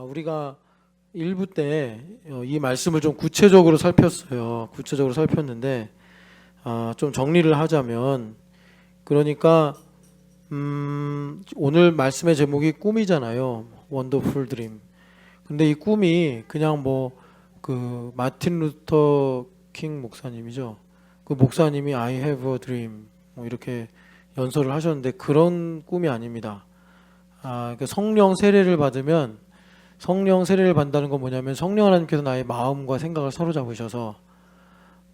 우리가 1부 때 이 말씀을 좀 구체적으로 살폈어요. 구체적으로 살폈는데 좀 정리를 하자면 그러니까 오늘 말씀의 제목이 꿈이잖아요. 원더풀 드림. 근데 이 꿈이 그냥 뭐 그 마틴 루터 킹 목사님이죠. 그 목사님이 I have a dream 뭐 이렇게 연설을 하셨는데 그런 꿈이 아닙니다. 그러니까 성령 세례를 받으면 성령 세례를 받는다는 건 뭐냐면 성령 하나님께서 나의 마음과 생각을 사로잡으셔서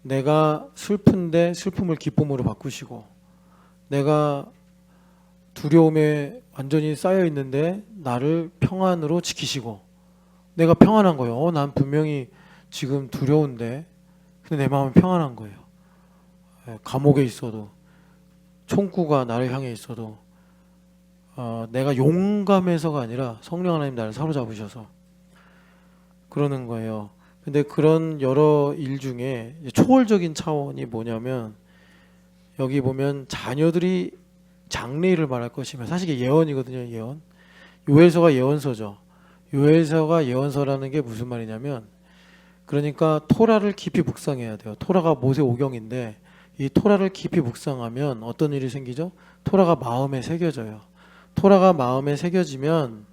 내가 슬픈데 슬픔을 기쁨으로 바꾸시고 내가 두려움에 완전히 쌓여 있는데 나를 평안으로 지키시고 내가 평안한 거예요. 난 분명히 지금 두려운데 근데 내 마음은 평안한 거예요. 감옥에 있어도 총구가 나를 향해 있어도 내가 용감해서가 아니라 성령 하나님 나를 사로잡으셔서 그러는 거예요. 근데 그런 여러 일 중에 초월적인 차원이 뭐냐면 여기 보면 자녀들이 장래일을 말할 것이면 사실 이게 예언이거든요. 예언. 요엘서가 예언서죠. 요엘서가 예언서라는 게 무슨 말이냐면 그러니까 토라를 깊이 묵상해야 돼요. 토라가 모세 오경인데 이 토라를 깊이 묵상하면 어떤 일이 생기죠? 토라가 마음에 새겨져요. 토라가 마음에 새겨지면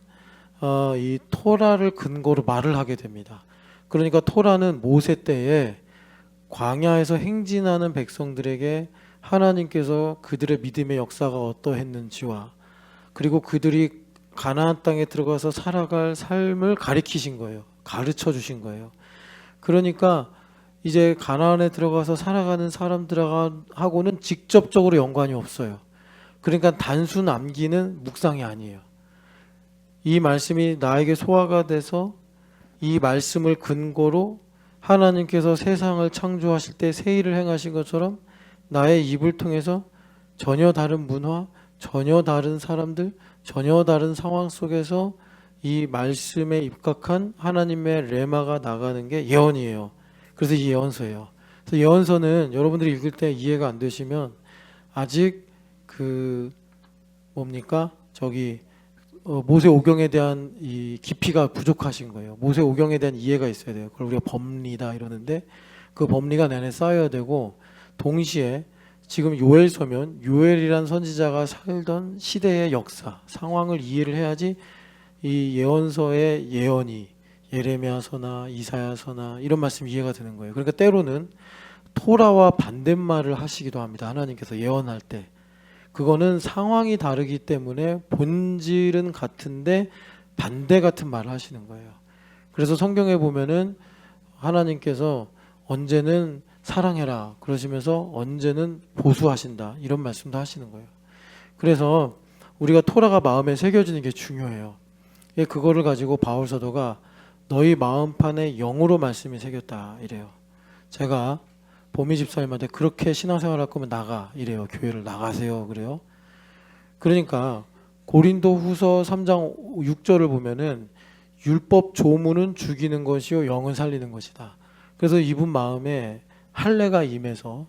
이 토라를 근거로 말을 하게 됩니다. 그러니까 토라는 모세 때에 광야에서 행진하는 백성들에게 하나님께서 그들의 믿음의 역사가 어떠했는지와 그리고 그들이 가나안 땅에 들어가서 살아갈 삶을 가르치신 거예요. 가르쳐 주신 거예요. 그러니까 이제 가나안에 들어가서 살아가는 사람들하고는 직접적으로 연관이 없어요. 그러니까 단순 암기는 묵상이 아니에요. 이 말씀이 나에게 소화가 돼서 이 말씀을 근거로 하나님께서 세상을 창조하실 때 새 일을 행하신 것처럼 나의 입을 통해서 전혀 다른 문화, 전혀 다른 사람들, 전혀 다른 상황 속에서 이 말씀에 입각한 하나님의 레마가 나가는 게 예언이에요. 그래서 이 예언서예요. 그래서 예언서는 여러분들이 읽을 때 이해가 안 되시면 아직 그 뭡니까? 저기 모세 오경에 대한 이 깊이가 부족하신 거예요. 모세 오경에 대한 이해가 있어야 돼요. 그걸 우리가 법리다 이러는데 그 법리가 내 안에 쌓여야 되고 동시에 지금 요엘서면 요엘이란 선지자가 살던 시대의 역사, 상황을 이해를 해야지 이 예언서의 예언이 예레미야서나 이사야서나 이런 말씀이 이해가 되는 거예요. 그러니까 때로는 토라와 반대말을 하시기도 합니다. 하나님께서 예언할 때. 그거는 상황이 다르기 때문에 본질은 같은데 반대 같은 말을 하시는 거예요. 그래서 성경에 보면은 하나님께서 언제는 사랑해라 그러시면서 언제는 보수하신다 이런 말씀도 하시는 거예요. 그래서 우리가 토라가 마음에 새겨지는 게 중요해요. 그거를 가지고 바울 사도가 너희 마음판에 영으로 말씀이 새겼다 이래요. 제가 보미 집사님한테 그렇게 신앙생활 할 거면 나가 이래요. 교회를 나가세요 그래요. 그러니까 고린도 후서 3장 6절을 보면은 율법 조문은 죽이는 것이요 영은 살리는 것이다. 그래서 이분 마음에 할례가 임해서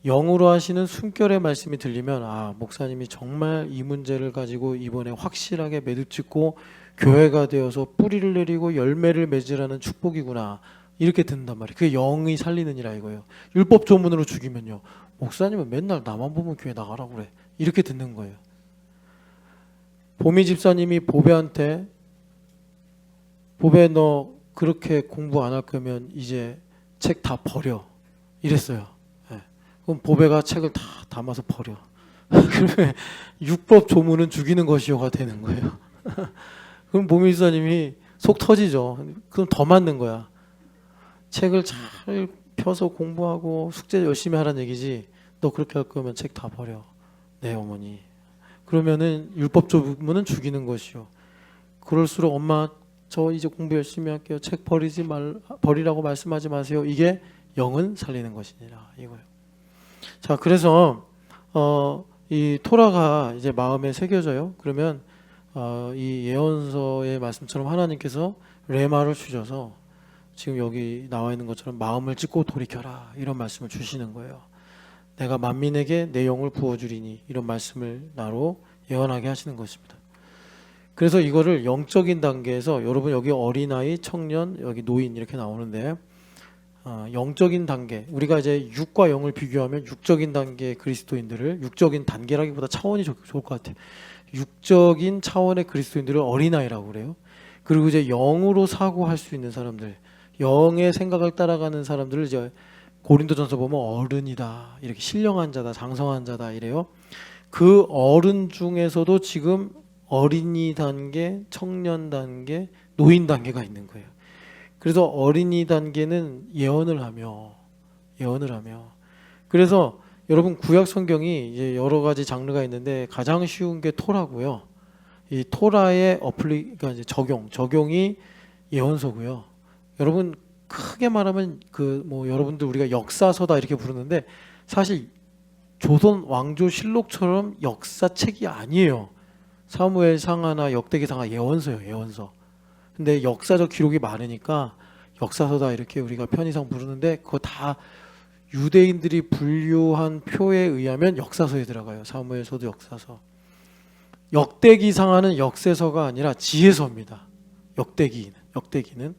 영으로 하시는 숨결의 말씀이 들리면 목사님이 정말 이 문제를 가지고 이번에 확실하게 매듭짓고 교회가 되어서 뿌리를 내리고 열매를 맺으라는 축복이구나 이렇게 듣는단 말이에요. 그게 영이 살리느니라 이거예요. 율법 조문으로 죽이면요 목사님은 맨날 나만 보면 교회 나가라고 그래 이렇게 듣는 거예요. 보미 집사님이 보배한테 보배 너 그렇게 공부 안 할 거면 이제 책 다 버려 이랬어요. 그럼 보배가 책을 다 담아서 버려. 그러면 율법 조문은 죽이는 것이요가 되는 거예요. 그럼 보미 집사님이 속 터지죠. 그럼 더 맞는 거야. 책을 잘 펴서 공부하고 숙제 열심히 하라는 얘기지. 너 그렇게 할 거면 책 다 버려. 네 어머니. 그러면은 율법 조문은 죽이는 것이요. 그럴수록 엄마 저 이제 공부 열심히 할게요. 책 버리라고 말씀하지 마세요. 이게 영은 살리는 것이니라 이거예요. 자 그래서 이 토라가 이제 마음에 새겨져요. 그러면 이 예언서의 말씀처럼 하나님께서 레마를 주셔서 지금 여기 나와 있는 것처럼 마음을 찢고 돌이켜라 이런 말씀을 주시는 거예요. 내가 만민에게 내 영을 부어주리니 이런 말씀을 나로 예언하게 하시는 것입니다. 그래서 이거를 영적인 단계에서 여러분 여기 어린아이, 청년, 여기 노인 이렇게 나오는데 영적인 단계 우리가 이제 육과 영을 비교하면 육적인 단계의 그리스도인들을 육적인 단계라기보다 차원이 좋을 것 같아요. 육적인 차원의 그리스도인들을 어린아이라고 그래요. 그리고 이제 영으로 사고할 수 있는 사람들, 영의 생각을 따라가는 사람들을 이제 고린도전서 보면 어른이다, 이렇게 신령한 자다, 장성한 자다 이래요. 그 어른 중에서도 지금 어린이 단계, 청년 단계, 노인 단계가 있는 거예요. 그래서 어린이 단계는 예언을 하며 그래서 여러분 구약 성경이 이제 여러 가지 장르가 있는데 가장 쉬운 게 토라고요. 이 토라의 그러니까 이제 적용이 예언서고요. 여러분 크게 말하면 그 뭐 여러분들 우리가 역사서다 이렇게 부르는데 사실 조선 왕조 실록처럼 역사책이 아니에요. 사무엘 상하나 역대기 상하 예언서예요, 예언서. 근데 역사적 기록이 많으니까 역사서다 이렇게 우리가 편의상 부르는데 그거 다 유대인들이 분류한 표에 의하면 역사서에 들어가요. 사무엘서도 역사서. 역대기 상하는 역세서가 아니라 지혜서입니다. 역대기는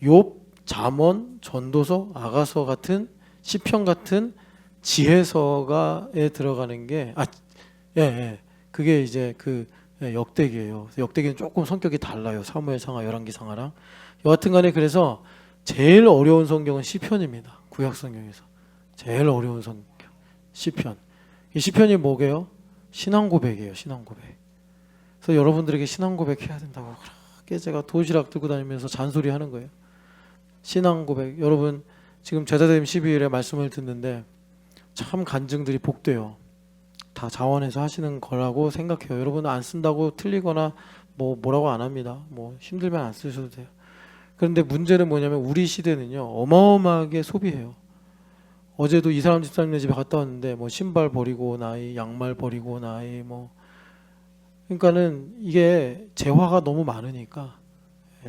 욥, 잠언, 전도서, 아가서 같은 시편 같은 지혜서가에 들어가는 게 그게 이제 그 역대기예요. 역대기는 조금 성격이 달라요. 사무엘 상하, 열왕기 상하랑. 여하튼간에 그래서 제일 어려운 성경은 시편입니다. 구약 성경에서 제일 어려운 성경 시편. 이 시편이 뭐게요? 신앙 고백이에요. 신앙 고백. 그래서 여러분들에게 신앙 고백 해야 된다고 그렇게 제가 도시락 들고 다니면서 잔소리하는 거예요. 신앙 고백. 여러분 지금 제자됨 12일에 말씀을 듣는데 참 간증들이 복돼요. 다 자원해서 하시는 거라고 생각해요. 여러분 안 쓴다고 틀리거나 뭐라고 안 합니다. 뭐 힘들면 안 쓰셔도 돼요. 그런데 문제는 뭐냐면 우리 시대는요 어마어마하게 소비해요. 어제도 이 사람 집사님네 집에 갔다 왔는데 뭐 신발 버리고 나이, 양말 버리고 나이 뭐 그러니까는 이게 재화가 너무 많으니까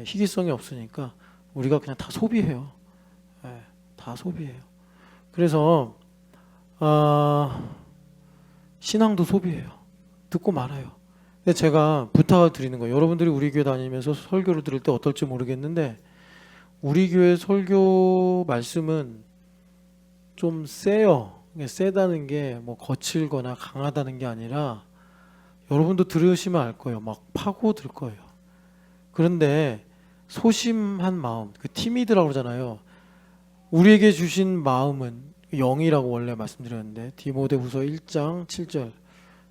희귀성이 없으니까 우리가 그냥 다 소비해요. 다 소비해요. 그래서 신앙도 소비해요. 듣고 말아요. 근데 제가 부탁을 드리는 거예요. 여러분들이 우리 교회 다니면서 설교를 들을 때 어떨지 모르겠는데 우리 교회 설교 말씀은 좀 세요. 세다는 게 뭐 거칠거나 강하다는 게 아니라 여러분도 들으시면 알 거예요. 막 파고들 거예요. 그런데 소심한 마음, 그 티미드라고 그러잖아요. 우리에게 주신 마음은 영이라고 원래 말씀드렸는데 디모데후서 1장 7절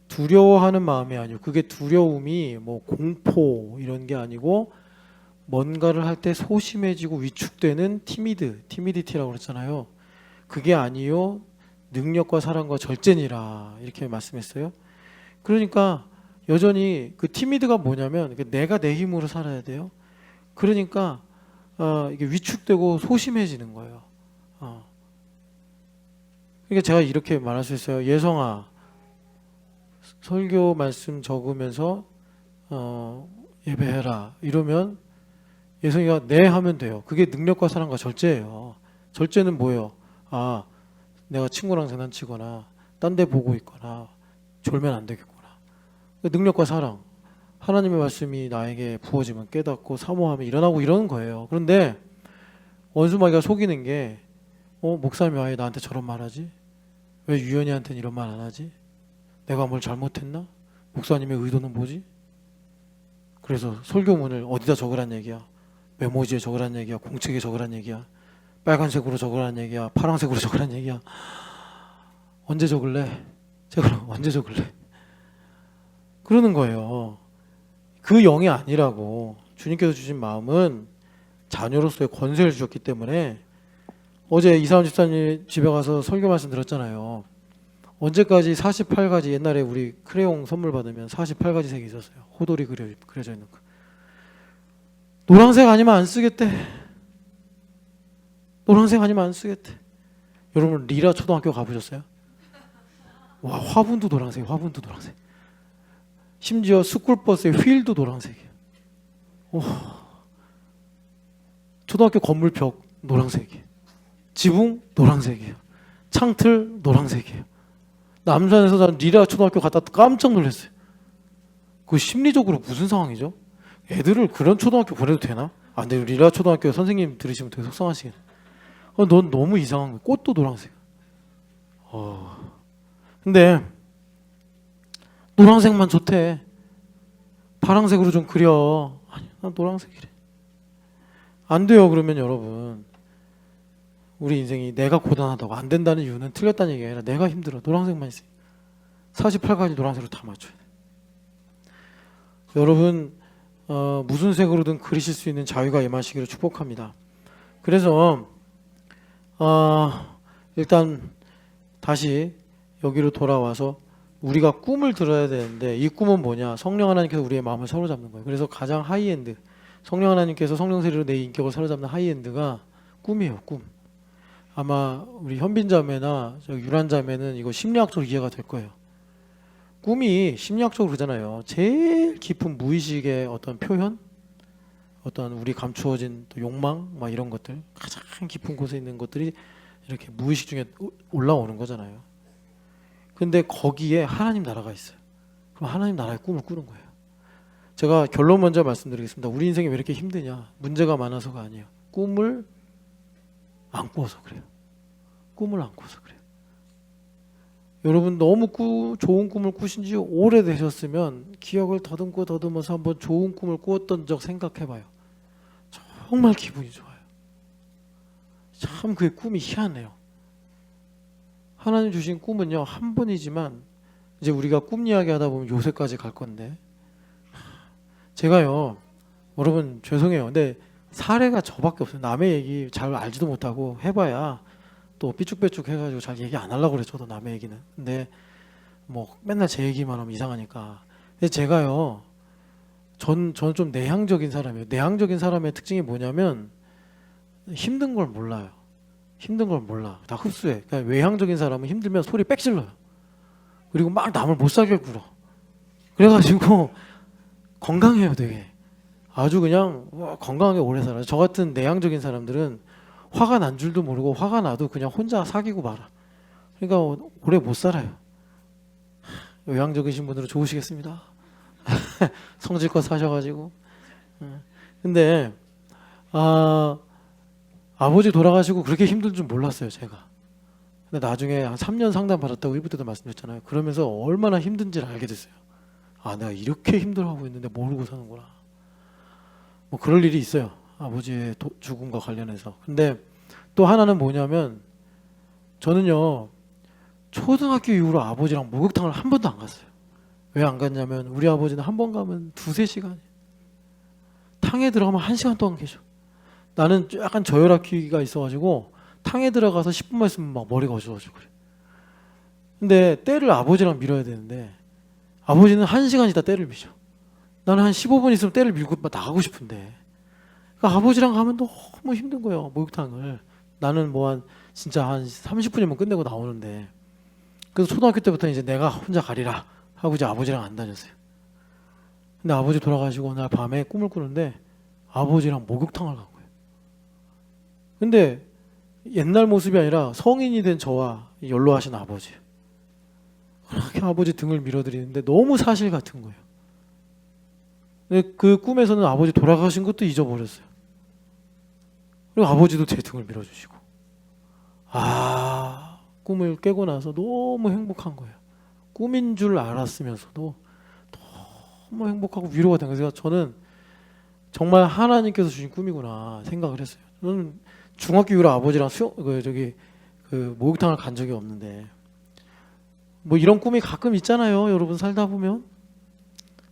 두려워하는 마음이 아니고 그게 두려움이 뭐 공포 이런 게 아니고 뭔가를 할 때 소심해지고 위축되는 티미디티라고 그랬잖아요. 그게 아니요 능력과 사랑과 절제니라 이렇게 말씀했어요. 그러니까 여전히 그 티미드가 뭐냐면 내가 내 힘으로 살아야 돼요. 그러니까 이게 위축되고 소심해지는 거예요. 그러니까 제가 이렇게 말할 수 있어요. 예성아 설교 말씀 적으면서 예배해라 이러면 예성이가 네 하면 돼요. 그게 능력과 사랑과 절제예요. 절제는 뭐예요? 내가 친구랑 장난치거나 딴 데 보고 있거나 졸면 안 되겠구나. 능력과 사랑, 하나님의 말씀이 나에게 부어지면 깨닫고 사모하면 일어나고 이러는 거예요. 그런데 원수마귀가 속이는 게 목사님이 왜 나한테 저런 말 하지? 왜 유연이한테는 이런 말 안 하지? 내가 뭘 잘못했나? 목사님의 의도는 뭐지? 그래서 설교문을 어디다 적으란 얘기야? 메모지에 적으란 얘기야? 공책에 적으란 얘기야? 빨간색으로 적으란 얘기야? 파란색으로 적으란 얘기야? 언제 적을래? 제가 언제 적을래? 그러는 거예요. 그 영이 아니라고. 주님께서 주신 마음은 자녀로서의 권세를 주셨기 때문에 어제 이사람 집사님 집에 가서 설교 말씀 들었잖아요. 언제까지 48가지 옛날에 우리 크레용 선물 받으면 48가지 색이 있었어요. 호돌이 그려져 있는 거. 노란색 아니면 안 쓰겠대. 노란색 아니면 안 쓰겠대. 여러분 리라 초등학교 가보셨어요? 와 화분도 노란색, 화분도 노란색. 심지어 스쿨버스의 휠도 노란색이에요. 초등학교 건물 벽 노란색이에요. 지붕 노란색이에요. 창틀 노란색이에요. 남산에서 난 리라 초등학교 갔다 깜짝 놀랐어요. 그 심리적으로 무슨 상황이죠? 애들을 그런 초등학교 보내도 되나? 아, 근데 리라 초등학교 선생님 들으시면 되게 속상하시겠네. 넌 너무 이상한 거야. 꽃도 노란색. 근데 노란색만 좋대. 파란색으로 좀 그려. 아니, 난 노란색이래. 안 돼요. 그러면 여러분, 우리 인생이 내가 고단하다고 안 된다는 이유는 틀렸다는 얘기가 아니라 내가 힘들어. 노란색만 있으니 48가지 노란색으로 다 맞춰야 돼. 여러분, 무슨 색으로든 그리실 수 있는 자유가 임하시기를 축복합니다. 그래서 일단 다시 여기로 돌아와서 우리가 꿈을 들어야 되는데, 이 꿈은 뭐냐? 성령 하나님께서 우리의 마음을 사로잡는 거예요. 그래서 가장 하이엔드, 성령 하나님께서 성령 세례로 내 인격을 사로잡는 하이엔드가 꿈이에요. 꿈. 아마 우리 현빈 자매나 유란 자매는 이거 심리학적으로 이해가 될 거예요. 꿈이 심리학적으로 그러잖아요. 제일 깊은 무의식의 어떤 표현, 어떤 우리 감추어진 또 욕망, 막 이런 것들, 가장 깊은 곳에 있는 것들이 이렇게 무의식 중에 올라오는 거잖아요. 근데 거기에 하나님 나라가 있어요. 그럼 하나님 나라의 꿈을 꾸는 거예요. 제가 결론 먼저 말씀드리겠습니다. 우리 인생이 왜 이렇게 힘드냐? 문제가 많아서가 아니에요. 꿈을 안 꾸어서 그래요. 꿈을 안 꾸어서 그래요. 여러분, 너무 좋은 꿈을 꾸신 지 오래되셨으면 기억을 더듬어서 한번 좋은 꿈을 꾸었던 적 생각해봐요. 정말 기분이 좋아요. 참 그의 꿈이 희한해요. 하나님 주신 꿈은요, 한 번이지만, 이제 우리가 꿈 이야기 하다 보면 요새까지 갈 건데, 제가요, 여러분 죄송해요. 근데 사례가 저밖에 없어요. 남의 얘기 잘 알지도 못하고 해봐야 또 삐죽빼죽 해가지고 잘 얘기 안 하려고 그래. 저도 남의 얘기는. 근데 뭐 맨날 제 얘기만 하면 이상하니까. 근데 제가요, 저는 좀 내향적인 사람이에요. 내향적인 사람의 특징이 뭐냐면 힘든 걸 몰라요. 힘든 걸 몰라. 다 흡수해. 그러니까 외향적인 사람은 힘들면 소리 빽 질러요. 그리고 막 남을 못 살게 굴어. 그래가지고 건강해요, 되게. 아주 그냥 건강하게 오래 살아요. 저 같은 내향적인 사람들은 화가 난 줄도 모르고 화가 나도 그냥 혼자 사귀고 말아. 그러니까 오래 못 살아요. 외향적이신 분들은 좋으시겠습니다. 성질껏 사셔가지고. 근데 아버지 돌아가시고 그렇게 힘든 줄 몰랐어요, 제가. 근데 나중에 한 3년 상담 받았다고 1부 때도 말씀드렸잖아요. 그러면서 얼마나 힘든지를 알게 됐어요. 아, 내가 이렇게 힘들어하고 있는데 모르고 사는구나. 뭐 그럴 일이 있어요. 아버지의 죽음과 관련해서. 근데 또 하나는 뭐냐면, 저는요, 초등학교 이후로 아버지랑 목욕탕을 한 번도 안 갔어요. 왜 안 갔냐면, 우리 아버지는 한 번 가면 2~3시간, 탕에 들어가면 1시간 동안 계셔. 나는 약간 저혈압기가 있어가지고 탕에 들어가서 10분만 있으면 막 머리가 어지러워지고 그래. 근데 때를 아버지랑 밀어야 되는데 아버지는 1시간 있다 때를 미셔. 나는 한 15분 있으면 때를 밀고 막 나가고 싶은데, 그러니까 아버지랑 가면 너무 힘든 거예요, 목욕탕을. 나는 진짜 한 30분이면 끝내고 나오는데. 그래서 초등학교 때부터 이제 내가 혼자 가리라 하고 이제 아버지랑 안 다녔어요. 근데 아버지 돌아가시고 어느 날 밤에 꿈을 꾸는데 아버지랑 목욕탕을 간 거예요. 근데 옛날 모습이 아니라 성인이 된 저와 연로하신 아버지, 그렇게 아버지 등을 밀어드리는데 너무 사실 같은 거예요. 근데 그 꿈에서는 아버지 돌아가신 것도 잊어버렸어요. 그리고 아버지도 제 등을 밀어주시고, 꿈을 깨고 나서 너무 행복한 거예요. 꿈인 줄 알았으면서도 너무 행복하고 위로가 된 거예요. 그래서 저는 정말 하나님께서 주신 꿈이구나 생각을 했어요. 저는 중학교 이후로 아버지랑 목욕탕을 간 적이 없는데, 뭐 이런 꿈이 가끔 있잖아요. 여러분 살다 보면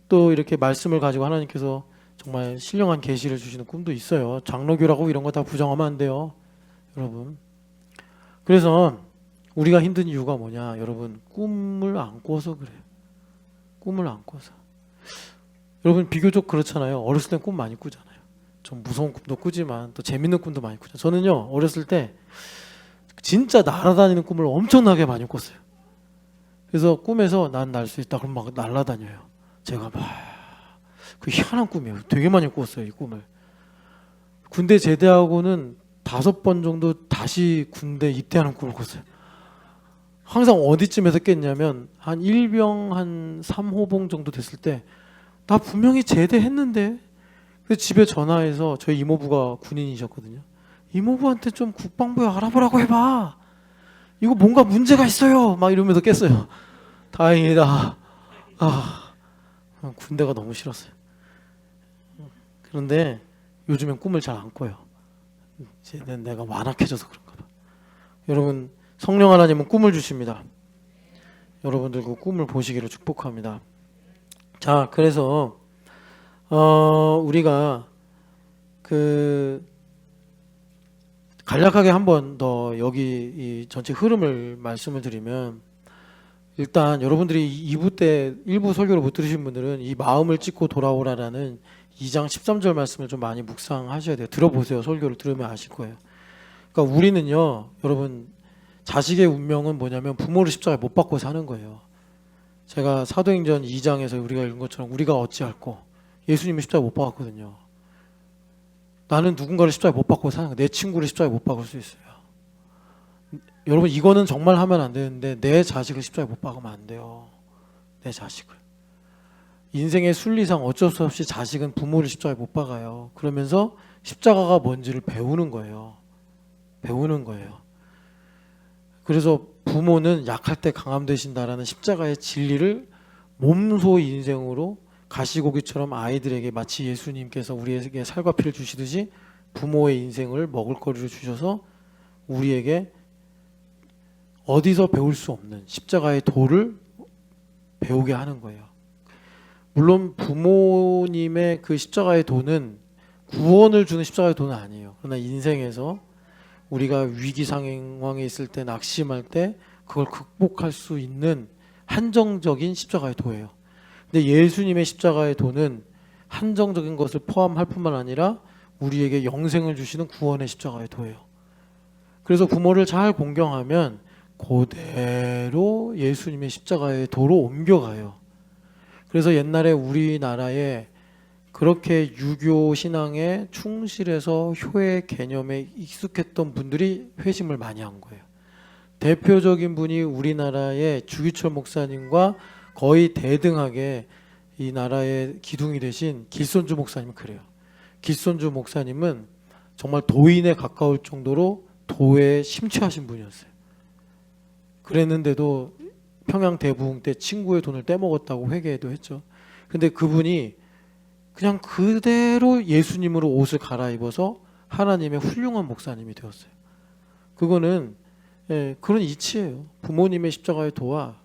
또 이렇게 말씀을 가지고 하나님께서 정말 신령한 계시를 주시는 꿈도 있어요. 장로교라고 이런 거 다 부정하면 안 돼요, 여러분. 그래서 우리가 힘든 이유가 뭐냐, 여러분, 꿈을 안 꿔서 그래요. 꿈을 안 꿔서. 여러분 비교적 그렇잖아요. 어렸을 땐 꿈 많이 꾸잖아요. 좀 무서운 꿈도 꾸지만 또 재밌는 꿈도 많이 꾸잖아요. 저는요, 어렸을 때 진짜 날아다니는 꿈을 엄청나게 많이 꿨어요. 그래서 꿈에서 난 날 수 있다 그럼 막 날아다녀요. 제가 그 희한한 꿈이에요. 되게 많이 꿨어요, 이 꿈을. 군대 제대하고는 5번 정도 다시 군대 입대하는 꿈을 꿨어요. 항상 어디쯤에서 깼냐면 한 일병 한 3호봉 정도 됐을 때 나 분명히 제대했는데. 그래서 집에 전화해서 저희 이모부가 군인이셨거든요. 이모부한테 좀 국방부에 알아보라고 해봐. 이거 뭔가 문제가 있어요. 막 이러면서 깼어요. 다행이다. 아, 군대가 너무 싫었어요. 그런데 요즘엔 꿈을 잘 안 꿔요. 이제 내가 완악해져서 그런가 봐. 여러분, 성령 하나님은 꿈을 주십니다. 여러분들 그 꿈을 보시기를 축복합니다. 자, 그래서 우리가 그 간략하게 한 번 더 여기 이 전체 흐름을 말씀을 드리면, 일단 여러분들이 2부 때 일부 설교를 못 들으신 분들은 이 마음을 찢고 돌아오라라는 2장 13절 말씀을 좀 많이 묵상하셔야 돼요. 들어보세요. 설교를 들으면 아실 거예요. 그러니까 우리는요, 여러분, 자식의 운명은 뭐냐면 부모를 십자가에 못 박고 사는 거예요. 제가 사도행전 2장에서 우리가 읽은 것처럼 우리가 어찌할꼬, 예수님은 십자가에 못 박았거든요. 나는 누군가를 십자가에 못 박고 사는 거예요. 내 친구를 십자가에 못 박을 수 있어요. 여러분, 이거는 정말 하면 안 되는데 내 자식을 십자가에 못 박으면 안 돼요. 내 자식을. 인생의 순리상 어쩔 수 없이 자식은 부모를 십자가에 못 박아요. 그러면서 십자가가 뭔지를 배우는 거예요. 배우는 거예요. 그래서 부모는 약할 때 강함 되신다라는 십자가의 진리를 몸소 인생으로 가시고기처럼 아이들에게 마치 예수님께서 우리에게 살과 피를 주시듯이 부모의 인생을 먹을거리를 주셔서 우리에게 어디서 배울 수 없는 십자가의 도를 배우게 하는 거예요. 물론 부모님의 그 십자가의 도는 구원을 주는 십자가의 도는 아니에요. 그러나 인생에서 우리가 위기 상황에 있을 때, 낙심할 때 그걸 극복할 수 있는 한정적인 십자가의 도예요. 근데 예수님의 십자가의 도는 한정적인 것을 포함할 뿐만 아니라 우리에게 영생을 주시는 구원의 십자가의 도예요. 그래서 부모를 잘 공경하면 그대로 예수님의 십자가의 도로 옮겨가요. 그래서 옛날에 우리나라에 그렇게 유교 신앙에 충실해서 효의 개념에 익숙했던 분들이 회심을 많이 한 거예요. 대표적인 분이 우리나라의 주기철 목사님과 거의 대등하게 이 나라의 기둥이 되신 길손주 목사님은 그래요. 길손주 목사님은 정말 도인에 가까울 정도로 도에 심취하신 분이었어요. 그랬는데도 평양 대부흥 때 친구의 돈을 떼먹었다고 회개도 했죠. 근데 그분이 그냥 그대로 예수님으로 옷을 갈아입어서 하나님의 훌륭한 목사님이 되었어요. 그거는 그런 이치예요. 부모님의 십자가의 도와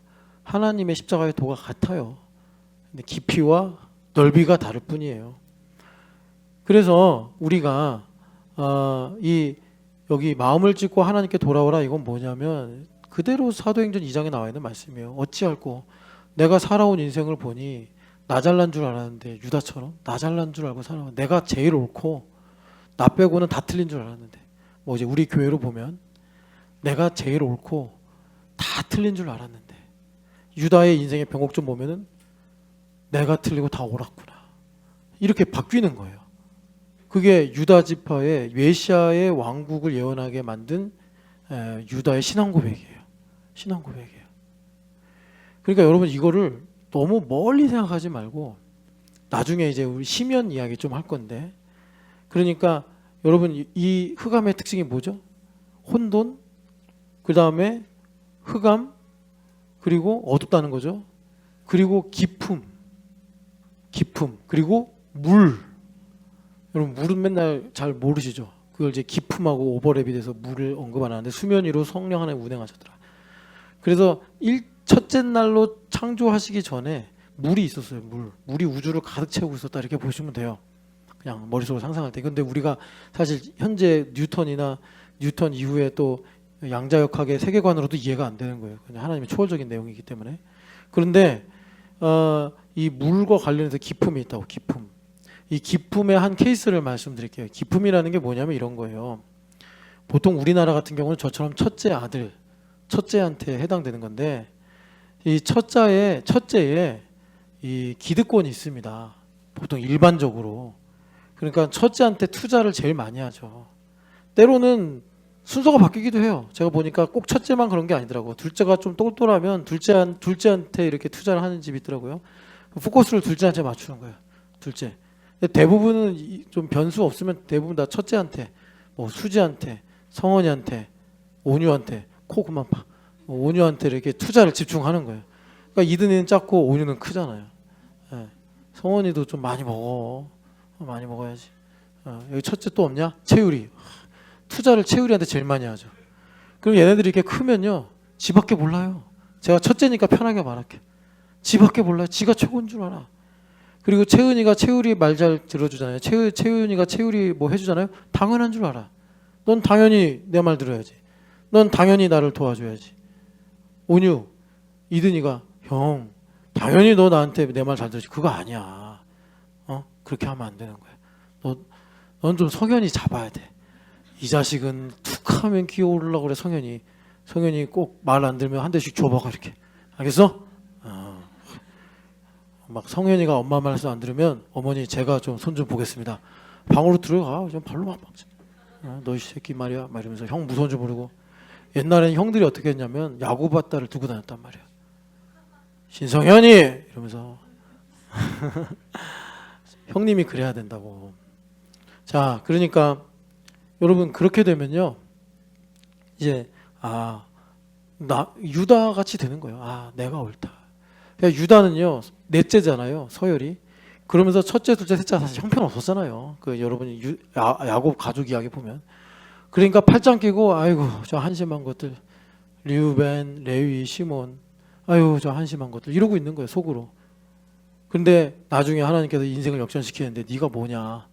하나님의 십자가의 도가 같아요. 근데 깊이와 넓이가 다를 뿐이에요. 그래서 우리가 여기 마음을 찢고 하나님께 돌아오라, 이건 뭐냐면 그대로 사도행전 2장에 나와 있는 말씀이에요. 어찌할꼬 내가 살아온 인생을 보니 나 잘난 줄 알았는데, 유다처럼 나 잘난 줄 알고 살아. 내가 제일 옳고 나 빼고는 다 틀린 줄 알았는데, 뭐 이제 우리 교회로 보면 내가 제일 옳고 다 틀린 줄 알았는데, 유다의 인생의 변곡점 보면은 내가 틀리고 다 옳았구나, 이렇게 바뀌는 거예요. 그게 유다 지파의 메시아의 왕국을 예언하게 만든 유다의 신앙 고백이에요. 신앙 고백이에요. 그러니까 여러분, 이거를 너무 멀리 생각하지 말고, 나중에 이제 우리 시면 이야기 좀 할 건데, 그러니까 여러분, 이 흑암의 특징이 뭐죠? 혼돈, 그 다음에 흑암, 그리고 어둡다는 거죠. 그리고 깊음, 그리고 물. 여러분, 물은 맨날 잘 모르시죠? 그걸 이제 깊음하고 오버랩이 돼서 물을 언급 안 하는데, 수면 위로 성령 하나님 운행하셨더라. 그래서 첫째 날로 창조하시기 전에 물이 있었어요. 물이 우주를 가득 채우고 있었다, 이렇게 보시면 돼요. 그냥 머릿속으로 상상할 때. 근데 우리가 사실 현재 뉴턴 이후에 또 양자역학의 세계관으로도 이해가 안 되는 거예요. 그냥 하나님의 초월적인 내용이기 때문에. 그런데 이 물과 관련해서 기품이 있다고. 기품. 이 기품의 한 케이스를 말씀드릴게요. 기품이라는 게 뭐냐면 이런 거예요. 보통 우리나라 같은 경우는 저처럼 첫째 아들, 첫째한테 해당되는 건데, 이 첫째에 이 기득권이 있습니다. 보통 일반적으로. 그러니까 첫째한테 투자를 제일 많이 하죠. 때로는 순서가 바뀌기도 해요. 제가 보니까 꼭 첫째만 그런 게 아니더라고요. 둘째가 좀 똘똘하면 둘째한테 이렇게 투자를 하는 집이 있더라고요. 포커스를 둘째한테 맞추는 거예요. 둘째. 근데 대부분은 좀 변수 없으면 대부분 다 첫째한테, 뭐 수지한테, 성원이한테, 온유한테 코 그만 봐. 온유한테 이렇게 투자를 집중하는 거예요. 그러니까 이든이는 작고 온유는 크잖아요. 예. 성원이도 좀 많이 먹어. 많이 먹어야지. 여기 첫째 또 없냐? 채율이. 투자를 채율이한테 제일 많이 하죠. 그럼 얘네들이 이렇게 크면요, 지밖에 몰라요. 제가 첫째니까 편하게 말할게. 지밖에 몰라요. 지가 최고인 줄 알아. 그리고 채은이가 채율이 말 잘 들어주잖아요. 채은이가 채율이 뭐 해주잖아요. 당연한 줄 알아. 넌 당연히 내 말 들어야지. 넌 당연히 나를 도와줘야지. 온유, 이든이가 형, 당연히 너 나한테 내 말 잘 들지. 그거 아니야. 그렇게 하면 안 되는 거야. 넌 좀 성현이 잡아야 돼. 이 자식은 툭 하면 기어오르려고 그래. 성현이 꼭 말 안 들으면 한 대씩 줘봐가 이렇게. 알겠어? 막 성현이가 엄마 말씀 안 들으면 어머니 제가 좀 손 좀 보겠습니다. 방으로 들어가. 좀 발로 막 막지. 너 이 새끼 말이야. 막 이러면서 형 무서운 줄 모르고. 옛날에는 형들이 어떻게 했냐면 야구바따를 두고 다녔단 말이야. 신성현이 이러면서 형님이 그래야 된다고. 자, 그러니까 여러분 그렇게 되면요, 이제 나 유다 같이 되는 거예요. 내가 옳다. 그러니까 유다는요 넷째잖아요, 서열이. 그러면서 첫째, 둘째, 셋째 사실 형편 없었잖아요. 그 여러분이 야곱 가족 이야기 보면. 그러니까 팔짱 끼고 아이고 저 한심한 것들, 류벤, 레위, 시몬, 아유 저 한심한 것들 이러고 있는 거예요 속으로. 근데 나중에 하나님께서 인생을 역전시키는데 네가 뭐냐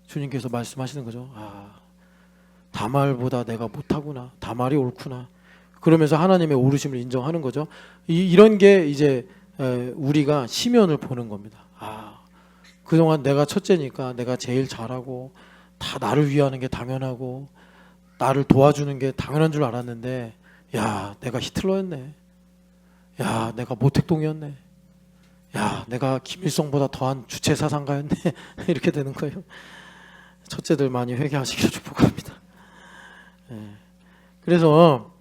주님께서 말씀하시는 거죠. 다말보다 내가 못하구나. 다말이 옳구나. 그러면서 하나님의 오르심을 인정하는 거죠. 이런 게 이제 우리가 시면을 보는 겁니다. 그동안 내가 첫째니까 내가 제일 잘하고 다 나를 위하는 게 당연하고 나를 도와주는 게 당연한 줄 알았는데, 야 내가 히틀러였네. 야 내가 모택동이었네. 야 내가 김일성보다 더한 주체 사상가였네. 이렇게 되는 거예요. 첫째들 많이 회개하시기를 축복합니다. 그래서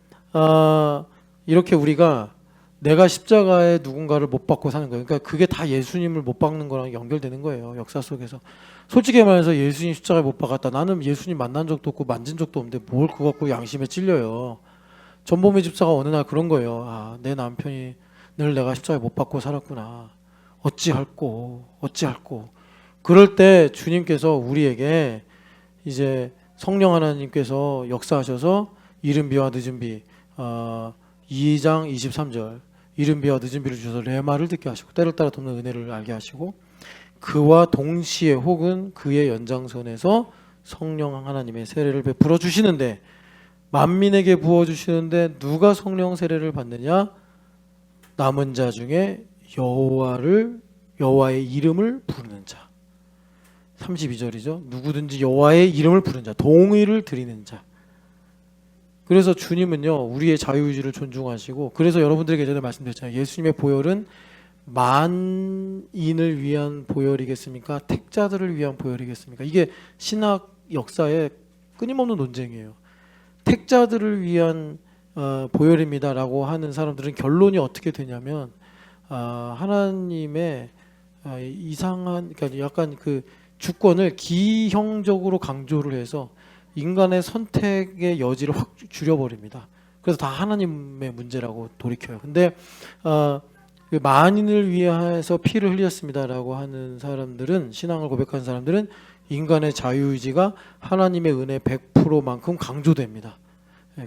이렇게 우리가 내가 십자가에 누군가를 못 박고 사는 거예요. 그러니까 그게 다 예수님을 못 박는 거랑 연결되는 거예요. 역사 속에서. 솔직히 말해서 예수님 십자가에 못 박았다. 나는 예수님 만난 적도 없고 만진 적도 없는데 뭘 그거 갖고 양심에 찔려요. 전범의 집사가 어느 날 그런 거예요. 내 남편이 늘 내가 십자가에 못 박고 살았구나. 어찌할꼬. 그럴 때 주님께서 우리에게 이제 성령 하나님께서 역사하셔서 이른 비와 늦은 비, 2장 23절 이른 비와 늦은 비를 주셔서 레마를 듣게 하시고 때를 따라 돕는 은혜를 알게 하시고 그와 동시에 혹은 그의 연장선에서 성령 하나님의 세례를 베풀어 주시는데, 만민에게 부어 주시는데 누가 성령 세례를 받느냐? 남은 자 중에 여호와의 이름을 부르는 자. 32절이죠. 누구든지 여호와의 이름을 부르는 자, 동의를 드리는 자. 그래서 주님은요 우리의 자유의지를 존중하시고, 그래서 여러분들에게 전에 말씀드렸잖아요. 예수님의 보혈은 만인을 위한 보혈이겠습니까? 택자들을 위한 보혈이겠습니까? 이게 신학 역사의 끊임없는 논쟁이에요. 택자들을 위한 보혈입니다라고 하는 사람들은 결론이 어떻게 되냐면 하나님의 이상한, 그러니까 약간 그 주권을 기형적으로 강조를 해서 인간의 선택의 여지를 확 줄여버립니다. 그래서 다 하나님의 문제라고 돌이켜요. 근데 만인을 위해서 피를 흘렸습니다라고 하는 사람들은, 신앙을 고백하는 사람들은 인간의 자유의지가 하나님의 은혜 100%만큼 강조됩니다.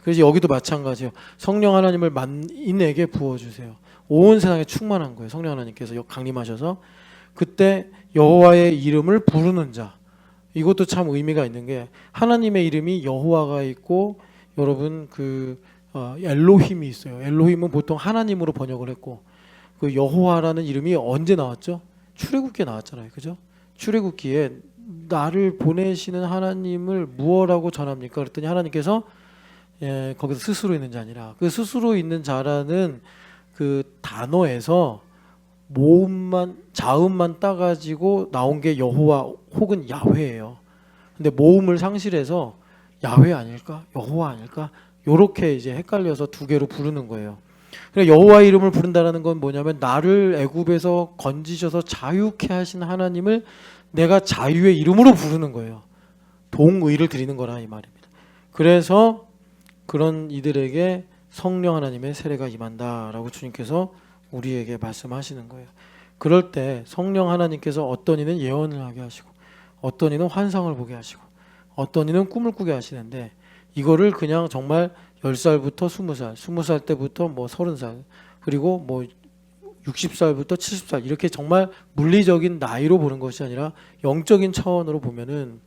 그래서 여기도 마찬가지예요. 성령 하나님을 만인에게 부어주세요. 온 세상에 충만한 거예요. 성령 하나님께서 강림하셔서 그때 여호와의 이름을 부르는 자. 이것도 참 의미가 있는 게, 하나님의 이름이 여호와가 있고 여러분 엘로힘이 있어요. 엘로힘은 보통 하나님으로 번역을 했고, 그 여호와라는 이름이 언제 나왔죠? 출애굽기에 나왔잖아요. 그죠? 출애굽기에 나를 보내시는 하나님을 무엇라고 전합니까? 그랬더니 하나님께서 거기서 스스로 있는 자 아니라, 그 스스로 있는 자라는 그 단어에서 자음만 따가지고 나온 게 여호와 혹은 야훼예요. 근데 모음을 상실해서 야훼 아닐까? 여호와 아닐까? 요렇게 이제 헷갈려서 두 개로 부르는 거예요. 그러니까 여호와의 이름을 부른다는 건 뭐냐면 나를 애굽에서 건지셔서 자유케 하신 하나님을 내가 자유의 이름으로 부르는 거예요. 동의를 드리는 거라 이 말입니다. 그래서 그런 이들에게 성령 하나님의 세례가 임한다라고 주님께서 우리에게 말씀하시는 거예요. 그럴 때 성령 하나님께서 어떤 이는 예언을 하게 하시고 어떤 이는 환상을 보게 하시고 어떤 이는 꿈을 꾸게 하시는데 이거를 그냥 정말 10살부터 20살, 20살 때부터 뭐 30살, 그리고 뭐 60살부터 70살 이렇게 정말 물리적인 나이로 보는 것이 아니라 영적인 차원으로 보면은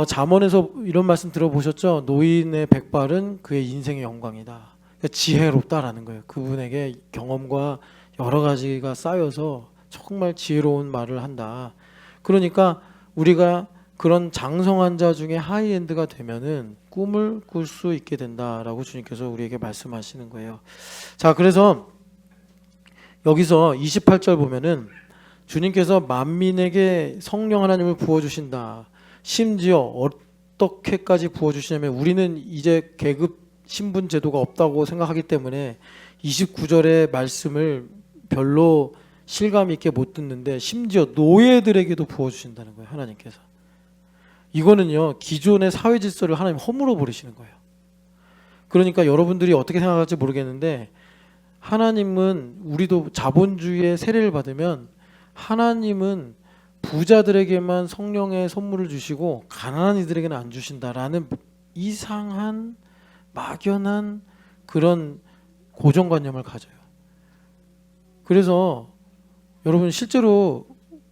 잠언에서 이런 말씀 들어보셨죠? 노인의 백발은 그의 인생의 영광이다. 그러니까 지혜롭다라는 거예요. 그분에게 경험과 여러 가지가 쌓여서 정말 지혜로운 말을 한다. 그러니까 우리가 그런 장성한 자 중에 하이엔드가 되면은 꿈을 꿀 수 있게 된다라고 주님께서 우리에게 말씀하시는 거예요. 자, 그래서 여기서 28절 보면은 주님께서 만민에게 성령 하나님을 부어주신다. 심지어 어떻게까지 부어주시냐면 우리는 이제 계급 신분 제도가 없다고 생각하기 때문에 29절의 말씀을 별로 실감 있게 못 듣는데 심지어 노예들에게도 부어주신다는 거예요. 하나님께서. 이거는요 기존의 사회 질서를 하나님 허물어 버리시는 거예요. 그러니까 여러분들이 어떻게 생각할지 모르겠는데 하나님은 우리도 자본주의의 세례를 받으면 하나님은 부자들에게만 성령의 선물을 주시고 가난한 이들에게는 안 주신다라는 이상한 막연한 그런 고정관념을 가져요. 그래서 여러분 실제로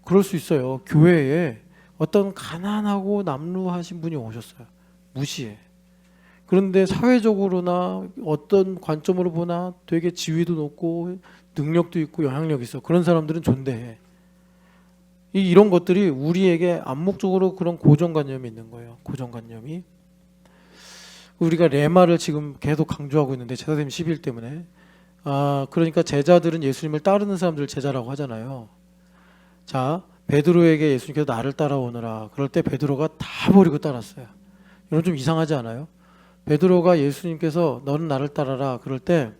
그럴 수 있어요. 교회에 어떤 가난하고 남루하신 분이 오셨어요. 무시해. 그런데 사회적으로나 어떤 관점으로 보나 되게 지위도 높고 능력도 있고 영향력이 있어. 그런 사람들은 존대해. 이런 것들이 우리에게 암묵적으로 그런 고정관념이 있는 거예요. 고정관념이. 우리가 레마를 지금 계속 강조하고 있는데 제사장님 11 때문에 그러니까 제자들은 예수님을 따르는 사람들을 제자라고 하잖아요. 자, 베드로에게 예수님께서 나를 따라오너라. 그럴 때 베드로가 다 버리고 따랐어요. 이건 좀 이상하지 않아요? 베드로가 예수님께서 너는 나를 따라라. 그럴 때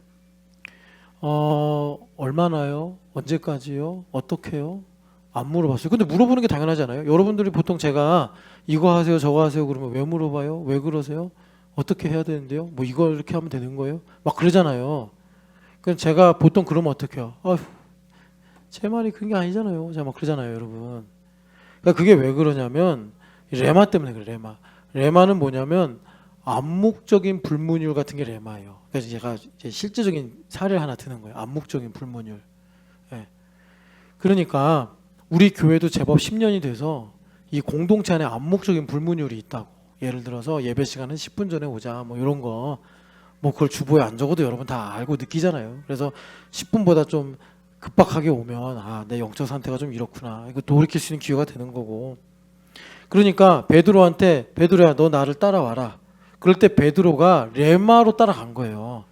얼마나요? 언제까지요? 어떻게요? 안 물어봤어요. 근데 물어보는 게 당연하잖아요. 여러분들이 보통 제가 이거 하세요, 저거 하세요 그러면 왜 물어봐요? 왜 그러세요? 어떻게 해야 되는데요? 뭐 이거 이렇게 하면 되는 거예요? 막 그러잖아요. 그럼 제가 보통 그러면 어떡해요? 아휴, 제 말이 그런 게 아니잖아요. 제가 막 그러잖아요, 여러분. 그러니까 그게 왜 그러냐면 레마 때문에 그래. 레마는 뭐냐면 암묵적인 불문율 같은 게 레마예요. 그래서 제가 이제 실제적인 사례를 하나 드는 거예요. 암묵적인 불문율. 예. 그러니까 우리 교회도 제법 10년이 돼서 이 공동체 안에 암묵적인 불문율이 있다고. 예를 들어서 예배 시간은 10분 전에 오자. 뭐 이런 거. 뭐 그걸 주보에 안 적어도 여러분 다 알고 느끼잖아요. 그래서 10분보다 좀 급박하게 오면 내 영적 상태가 좀 이렇구나. 이거 돌이킬 수 있는 기회가 되는 거고. 그러니까 베드로한테 베드로야 너 나를 따라와라. 그럴 때 베드로가 레마로 따라간 거예요.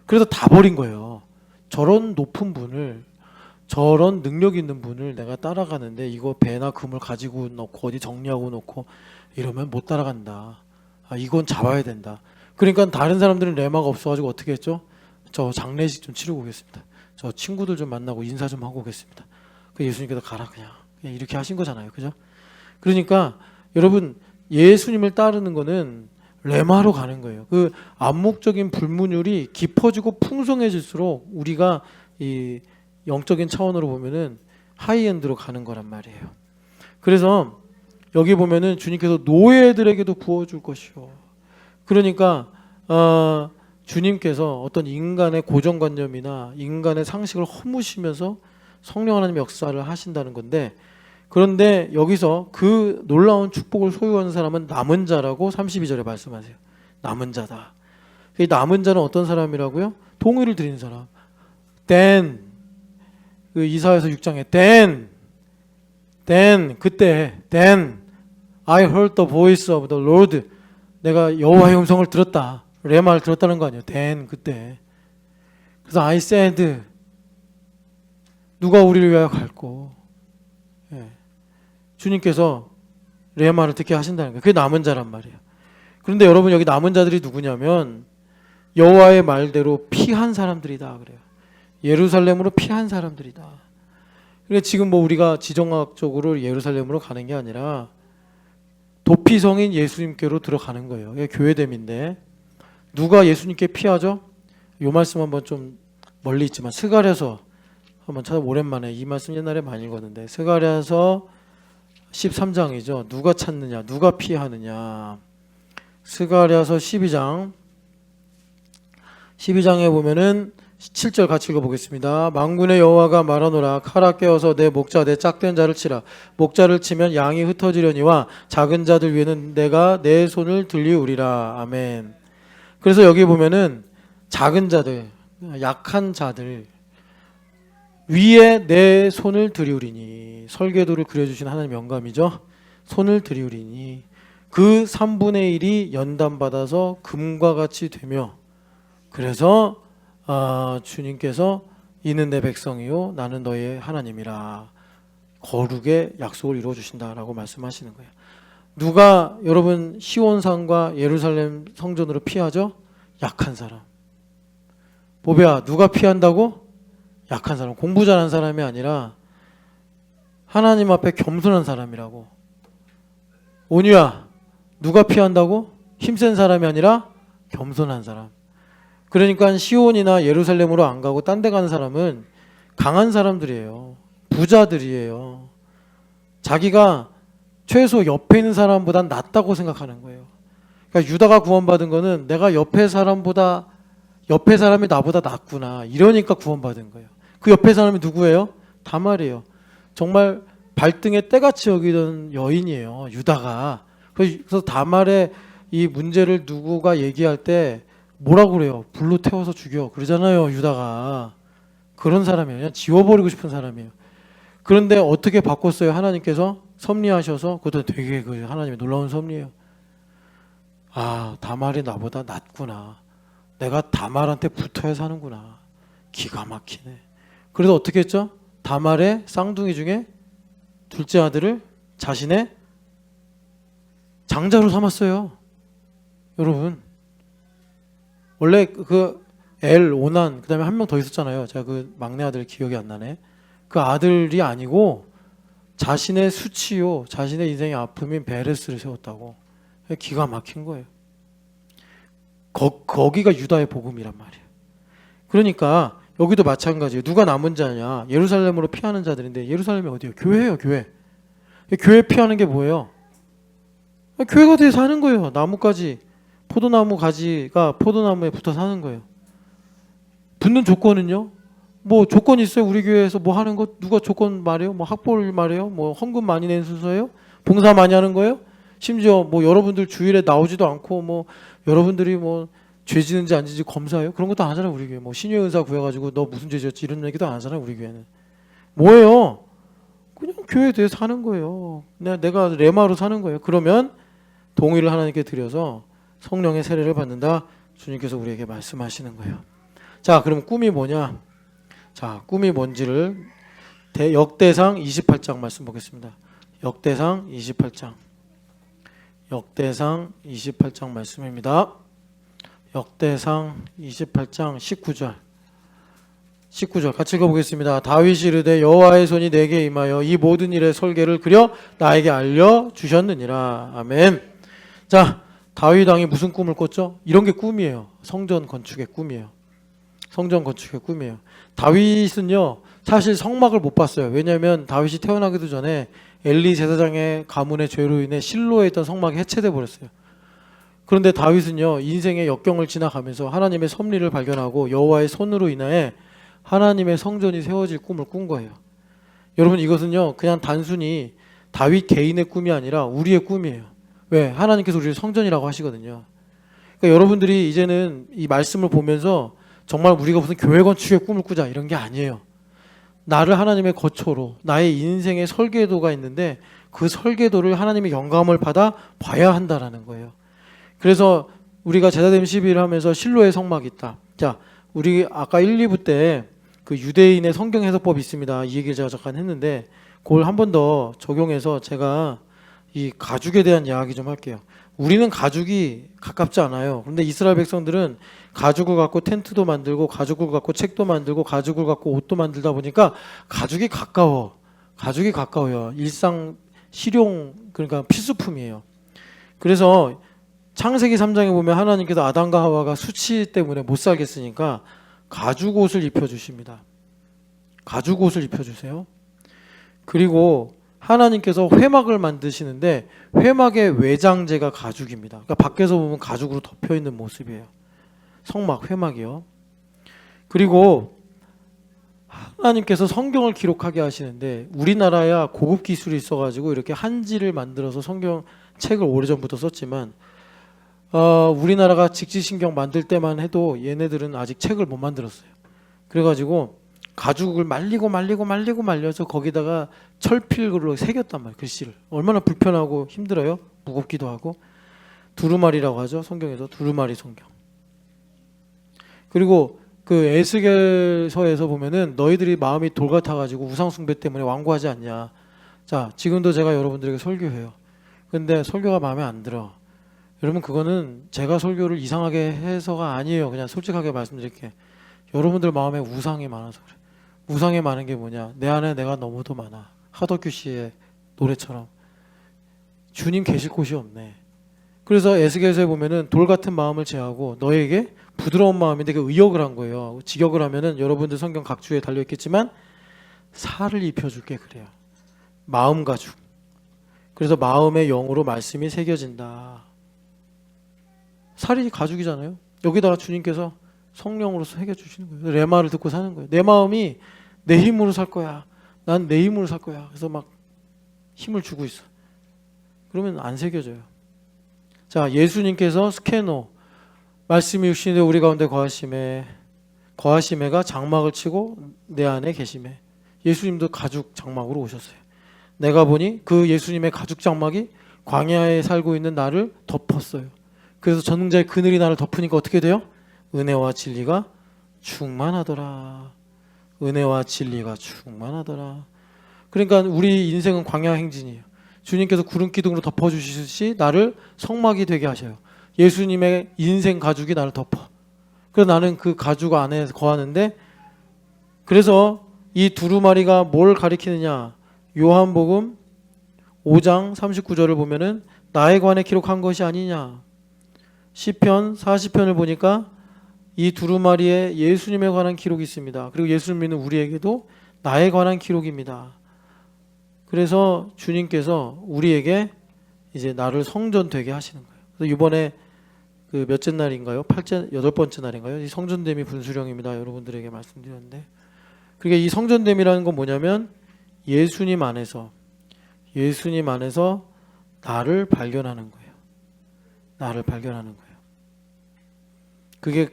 그래서 다 버린 거예요. 저런 높은 분을 저런 능력 있는 분을 내가 따라가는데 이거 배나 금을 가지고 놓고 어디 정리하고 놓고 이러면 못 따라간다. 이건 잡아야 된다. 그러니까 다른 사람들은 레마가 없어가지고 어떻게 했죠? 저 장례식 좀 치르고 오겠습니다. 저 친구들 좀 만나고 인사 좀 하고 오겠습니다. 그 예수님께서 가라 그냥 이렇게 하신 거잖아요. 그죠? 그러니까 여러분 예수님을 따르는 거는 레마로 가는 거예요. 그 암묵적인 불문율이 깊어지고 풍성해질수록 우리가 이 영적인 차원으로 보면은 하이엔드로 가는 거란 말이에요. 그래서 여기 보면은 주님께서 노예들에게도 부어줄 것이요. 그러니까 주님께서 어떤 인간의 고정관념이나 인간의 상식을 허무시면서 성령 하나님의 역사를 하신다는 건데 그런데 여기서 그 놀라운 축복을 소유하는 사람은 남은 자라고 32절에 말씀하세요. 남은 자다. 이 남은 자는 어떤 사람이라고요? 동의를 드리는 사람. Then 그 이사야서 6장에 then 그때 then I heard the voice of the Lord 내가 여호와의 음성을 들었다. 레마를 들었다는 거 아니에요. then 그때. 그래서 I said 누가 우리를 위하여 갈고 예. 주님께서 레마를 듣게 하신다는 거예요. 그게 남은 자란 말이에요. 그런데 여러분 여기 남은 자들이 누구냐면 여호와의 말대로 피한 사람들이다 그래요. 예루살렘으로 피한 사람들이다. 그래 지금 뭐 우리가 지정학적으로 예루살렘으로 가는 게 아니라 도피성인 예수님께로 들어가는 거예요. 이게 교회됨인데 누가 예수님께 피하죠? 이 말씀 한번 좀 멀리 있지만 스가랴서 한번 찾아 오랜만에 이 말씀 옛날에 많이 읽었는데 스가랴서 13장이죠. 누가 찾느냐, 누가 피하느냐. 스가랴서 12장에 보면은 7절 같이 읽어보겠습니다. 만군의 여호와가 말하노라. 칼아 깨어서 내 목자 내 짝된 자를 치라. 목자를 치면 양이 흩어지려니와 작은 자들 위에는 내가 내 손을 들리우리라. 아멘. 그래서 여기 보면은 작은 자들, 약한 자들 위에 내 손을 들이우리니, 설계도를 그려주신 하나님 영감이죠. 손을 들이우리니 그 3분의 1이 연단받아서 금과 같이 되며, 그래서 주님께서 이는 내 백성이요 나는 너의 하나님이라 거룩의 약속을 이루어 주신다라고 말씀하시는 거예요. 누가 여러분 시온산과 예루살렘 성전으로 피하죠? 약한 사람. 보배야, 누가 피한다고? 약한 사람. 공부 잘하는 사람이 아니라 하나님 앞에 겸손한 사람이라고. 온유야, 누가 피한다고? 힘센 사람이 아니라 겸손한 사람. 그러니까 시온이나 예루살렘으로 안 가고 딴 데 가는 사람은 강한 사람들이에요. 부자들이에요. 자기가 최소 옆에 있는 사람보단 낫다고 생각하는 거예요. 그러니까 유다가 구원받은 거는 내가 옆에 사람이 나보다 낫구나, 이러니까 구원받은 거예요. 그 옆에 사람이 누구예요? 다말이에요. 정말 발등에 때같이 여기던 여인이에요, 유다가. 그래서 다말의 이 문제를 누구가 얘기할 때 뭐라고 그래요? 불로 태워서 죽여 그러잖아요, 유다가. 그런 사람이에요. 그냥 지워버리고 싶은 사람이에요. 그런데 어떻게 바꿨어요? 하나님께서 섭리하셔서. 그것도 되게 하나님의 놀라운 섭리예요. 아, 다말이 나보다 낫구나, 내가 다말한테 붙어야 사는구나. 기가 막히네. 그래서 어떻게 했죠? 다말의 쌍둥이 중에 둘째 아들을 자신의 장자로 삼았어요. 여러분, 원래 그 오난, 그 다음에 한 명 더 있었잖아요. 제가 그 막내 아들 기억이 안 나네. 그 아들이 아니고 자신의 수치요, 자신의 인생의 아픔인 베레스를 세웠다고. 기가 막힌 거예요. 거기가 유다의 복음이란 말이에요. 그러니까 여기도 마찬가지예요. 누가 남은 자냐? 예루살렘으로 피하는 자들인데, 예루살렘이 어디예요? 교회예요, 교회. 교회 피하는 게 뭐예요? 교회가 돼서 사는 거예요. 나뭇가지, 포도나무 가지가 포도나무에 붙어 사는 거예요. 붙는 조건은요? 뭐 조건이 있어요? 우리 교회에서 뭐 하는 거 누가 조건 말해요? 뭐 학벌 말해요? 뭐 헌금 많이 내는 순서예요? 봉사 많이 하는 거예요? 심지어 뭐 여러분들 주일에 나오지도 않고 뭐 여러분들이 뭐 죄 지는지 안 지는지 검사해요? 그런 것도 안 하잖아요, 우리 교회. 뭐 신유 은사 구해가지고 너 무슨 죄 지었지 이런 얘기도 안 하잖아요, 우리 교회는. 뭐예요? 그냥 교회에 대해서 사는 거예요. 내가 레마로 사는 거예요. 그러면 동의를 하나님께 드려서 성령의 세례를 받는다, 주님께서 우리에게 말씀하시는 거예요. 자, 그럼 꿈이 뭐냐? 자, 꿈이 뭔지를 역대상 28장 말씀 보겠습니다. 역대상 28장. 역대상 28장 말씀입니다. 역대상 28장 19절. 19절 같이 읽어보겠습니다. 다윗이 이르되 여호와의 손이 내게 임하여 이 모든 일의 설계를 그려 나에게 알려주셨느니라. 아멘. 자, 다윗 왕이 무슨 꿈을 꿨죠? 이런 게 꿈이에요. 성전 건축의 꿈이에요. 성전 건축의 꿈이에요. 다윗은요, 사실 성막을 못 봤어요. 왜냐하면 다윗이 태어나기도 전에 엘리 제사장의 가문의 죄로 인해 실로에 있던 성막이 해체돼 버렸어요. 그런데 다윗은요, 인생의 역경을 지나가면서 하나님의 섭리를 발견하고 여호와의 손으로 인하여 하나님의 성전이 세워질 꿈을 꾼 거예요. 여러분, 이것은요 그냥 단순히 다윗 개인의 꿈이 아니라 우리의 꿈이에요. 왜? 하나님께서 우리를 성전이라고 하시거든요. 그러니까 여러분들이 이제는 이 말씀을 보면서 정말 우리가 무슨 교회 건축의 꿈을 꾸자 이런 게 아니에요. 나를 하나님의 거처로, 나의 인생의 설계도가 있는데 그 설계도를 하나님의 영감을 받아 봐야 한다라는 거예요. 그래서 우리가 제사됨 12일 하면서 실로의 성막이 있다. 자, 우리 아까 1, 2부 때 그 유대인의 성경 해석법이 있습니다. 이 얘기를 제가 잠깐 했는데 그걸 한 번 더 적용해서 제가 이 가죽에 대한 이야기 좀 할게요. 우리는 가죽이 가깝지 않아요. 그런데 이스라엘 백성들은 가죽을 갖고 텐트도 만들고 가죽을 갖고 책도 만들고 가죽을 갖고 옷도 만들다 보니까 가죽이 가까워. 가죽이 가까워요. 일상 실용 그러니까 필수품이에요. 그래서 창세기 3장에 보면 하나님께서 아담과 하와가 수치 때문에 못 살겠으니까 가죽 옷을 입혀주십니다. 가죽 옷을 입혀주세요. 그리고 하나님께서 회막을 만드시는데 회막의 외장재가 가죽입니다. 그러니까 밖에서 보면 가죽으로 덮여 있는 모습이에요. 성막, 회막이요. 그리고 하나님께서 성경을 기록하게 하시는데 우리나라야 고급 기술이 있어가지고 이렇게 한지를 만들어서 성경 책을 오래전부터 썼지만 우리나라가 직지신경 만들 때만 해도 얘네들은 아직 책을 못 만들었어요. 그래가지고 가죽을 말려서 거기다가 철필로 새겼단 말이에요. 글씨를. 얼마나 불편하고 힘들어요. 무겁기도 하고. 두루마리라고 하죠. 성경에서 두루마리 성경. 그리고 그 에스겔서에서 보면은 너희들이 마음이 돌 같아가지고 우상숭배 때문에 완고하지 않냐. 자, 지금도 제가 여러분들에게 설교해요. 근데 설교가 마음에 안 들어. 여러분 그거는 제가 설교를 이상하게 해서가 아니에요. 그냥 솔직하게 말씀드릴게. 여러분들 마음에 우상이 많아서 그래. 우상이 많은 게 뭐냐? 내 안에 내가 너무도 많아. 하덕규 씨의 노래처럼 주님 계실 곳이 없네. 그래서 에스겔서에 보면은 돌 같은 마음을 제하고 너에게 부드러운 마음인데 그 의역을 한 거예요. 직역을 하면은 여러분들 성경 각주에 달려 있겠지만 살을 입혀줄게 그래요. 마음 가죽. 그래서 마음의 영으로 말씀이 새겨진다. 살이 가죽이잖아요. 여기다가 주님께서 성령으로서 새겨주시는 거예요. 레마를 듣고 사는 거예요. 내 마음이 내 힘으로 살 거야. 난 내 힘으로 살 거야. 그래서 막 힘을 주고 있어. 그러면 안 새겨져요. 자, 예수님께서 스케노 말씀이 육신에 우리 가운데 거하심에가 장막을 치고 내 안에 계심에. 예수님도 가죽 장막으로 오셨어요. 내가 보니 그 예수님의 가죽 장막이 광야에 살고 있는 나를 덮었어요. 그래서 전능자의 그늘이 나를 덮으니까 어떻게 돼요? 은혜와 진리가 충만하더라. 은혜와 진리가 충만하더라. 그러니까 우리 인생은 광야 행진이에요. 주님께서 구름 기둥으로 덮어주시듯이 나를 성막이 되게 하셔요. 예수님의 인생 가죽이 나를 덮어. 그래서 나는 그 가죽 안에 거하는데, 그래서 이 두루마리가 뭘 가리키느냐? 요한복음 5장 39절을 보면은 나에 관해 기록한 것이 아니냐. 시편 40편을 보니까 이 두루마리에 예수님에 관한 기록이 있습니다. 그리고 예수를 믿는 우리에게도 나에 관한 기록입니다. 그래서 주님께서 우리에게 이제 나를 성전 되게 하시는 거예요. 그래서 이번에 그 몇째 날인가요? 여덟 번째 날인가요? 이 성전됨이 분수령입니다. 여러분들에게 말씀드렸는데, 그러니까 이 성전됨이라는 건 뭐냐면 예수님 안에서 나를 발견하는 거예요. 나를 발견하는 거예요. 그게